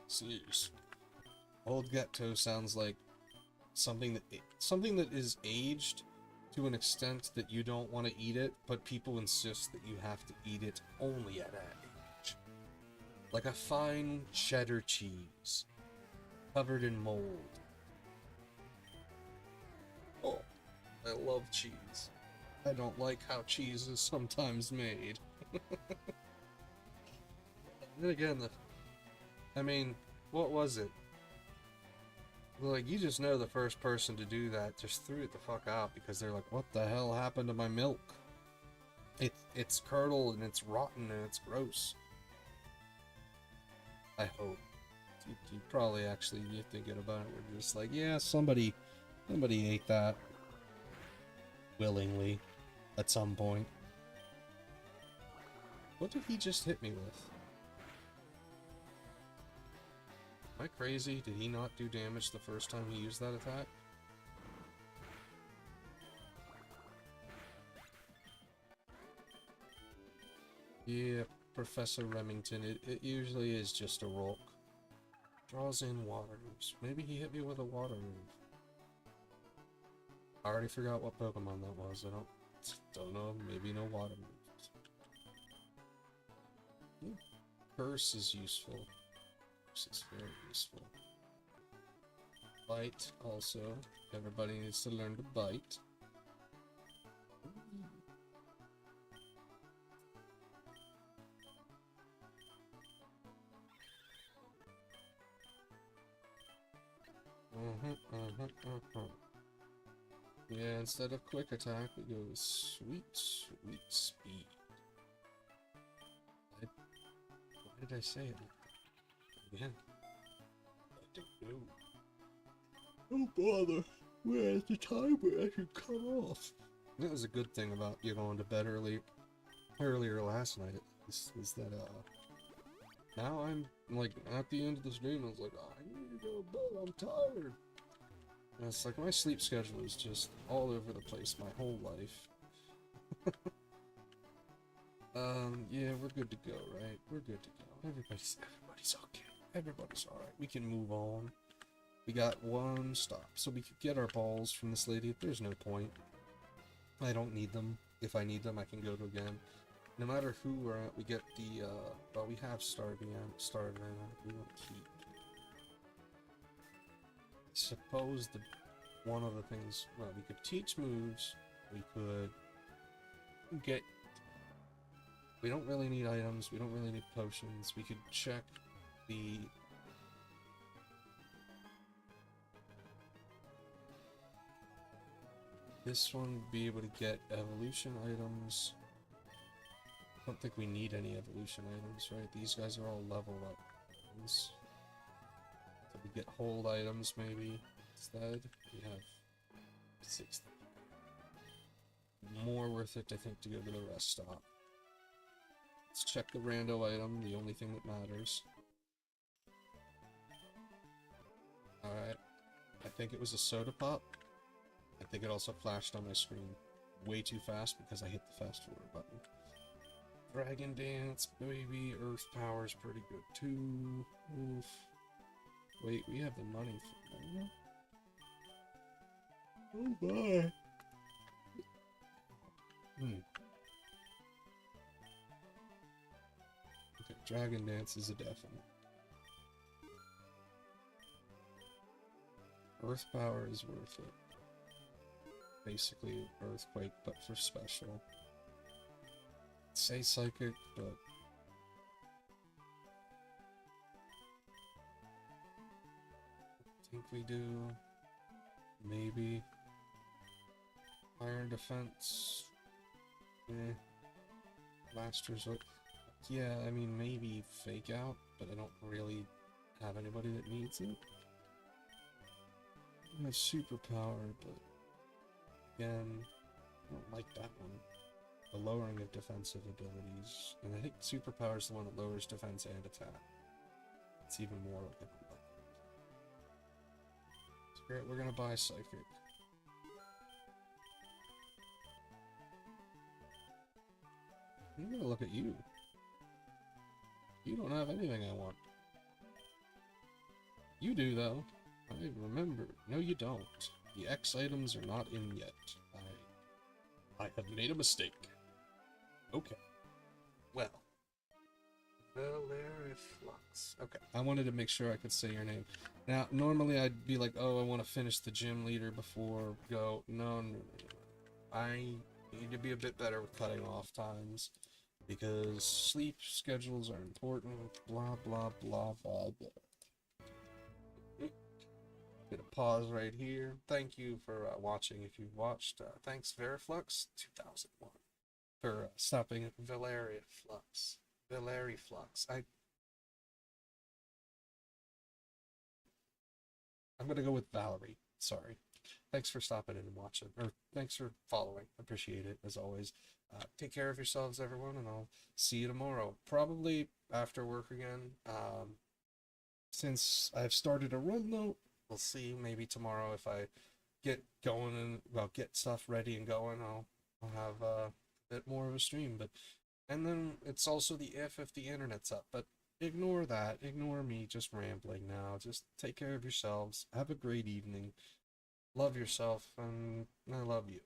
Jeez. Old Gateau sounds like something that is aged to an extent that you don't want to eat it, but people insist that you have to eat it only at that age. Like a fine cheddar cheese, covered in mold. Oh, I love cheese. I don't like how cheese is sometimes made. Then again, I mean, what was it? Like, you just know the first person to do that just threw it the fuck out because they're like, what the hell happened to my milk? It's curdled and it's rotten and it's gross. I hope. You probably actually, you're thinking about it, we're just like, yeah, somebody ate that. Willingly. At some point. What did he just hit me with? Am I crazy? Did he not do damage the first time he used that attack? Yeah, Professor Remington, it usually is just a rock. Draws in water moves. Maybe he hit me with a water move. I already forgot what Pokemon that was. I don't know. Maybe no water moves. Curse is useful. Curse is very useful. Bite also. Everybody needs to learn to bite. Yeah, instead of quick attack, we go with sweet speed. Why did I say it? Again? I don't know. Oh bother! Where's the timer? I should cut off. That was a good thing about you going to bed earlier last night. Is that now I'm like at the end of the stream. I was like, oh, I need to go to bed. I'm tired. And it's like my sleep schedule is just all over the place my whole life. Yeah, we're good to go, right? We're good to go. Everybody's okay. Everybody's alright. We can move on. We got one stop, so we could get our balls from this lady. There's no point. I don't need them. If I need them, I can go to again. No matter who we're at, we get the, well, we have Starman, we won't keep. Suppose one of the things, well, we could teach moves, we could get, we don't really need items, we don't really need potions, we could check the, this one would be able to get evolution items. I don't think we need any evolution items, right? These guys are all level up items. So we get hold items maybe instead. We have 60. More worth it, I think, to go to the rest stop. Let's check the rando item, the only thing that matters. Alright. I think it was a soda pop. I think it also flashed on my screen way too fast because I hit the fast forward button. Dragon Dance, baby, Earth Power's pretty good too. Oof. Wait, we have the money for that. Oh boy. Okay, Dragon Dance is a definite. Earth Power is worth it. Basically Earthquake, but for special. Say Psychic, but I think we do. Maybe Iron Defense. Last resort. Yeah, I mean maybe Fake Out, but I don't really have anybody that needs it. I have Superpower, but again, I don't like that one. The lowering of defensive abilities, and I think Superpower is the one that lowers defense and attack. It's even more like Spirit, we're gonna buy Psychic. I'm gonna look at you. You don't have anything I want. You do, though. I remember. No, you don't. The X items are not in yet. I have made a mistake. Okay. Well. Valerian Flux. Okay. I wanted to make sure I could say your name. Now, normally I'd be like, oh, I want to finish the gym leader before go. No. I need to be a bit better with cutting off times. Because sleep schedules are important. Blah, blah, blah, blah, blah. Gonna pause right here. Thank you for watching. If you've watched, thanks Veriflux 2001 for stopping at Valeria Flux. Valeri Flux. I'm gonna go with Valerie. Sorry. Thanks for stopping in and watching, or thanks for following. Appreciate it as always. Take care of yourselves, everyone, and I'll see you tomorrow. Probably after work again. Since I've started a run though. We'll see. Maybe tomorrow if I get going and well get stuff ready and going, I'll have a bit more of a stream. But and then it's also the if the internet's up. But ignore that. Ignore me just rambling now. Just take care of yourselves. Have a great evening. Love yourself, and I love you.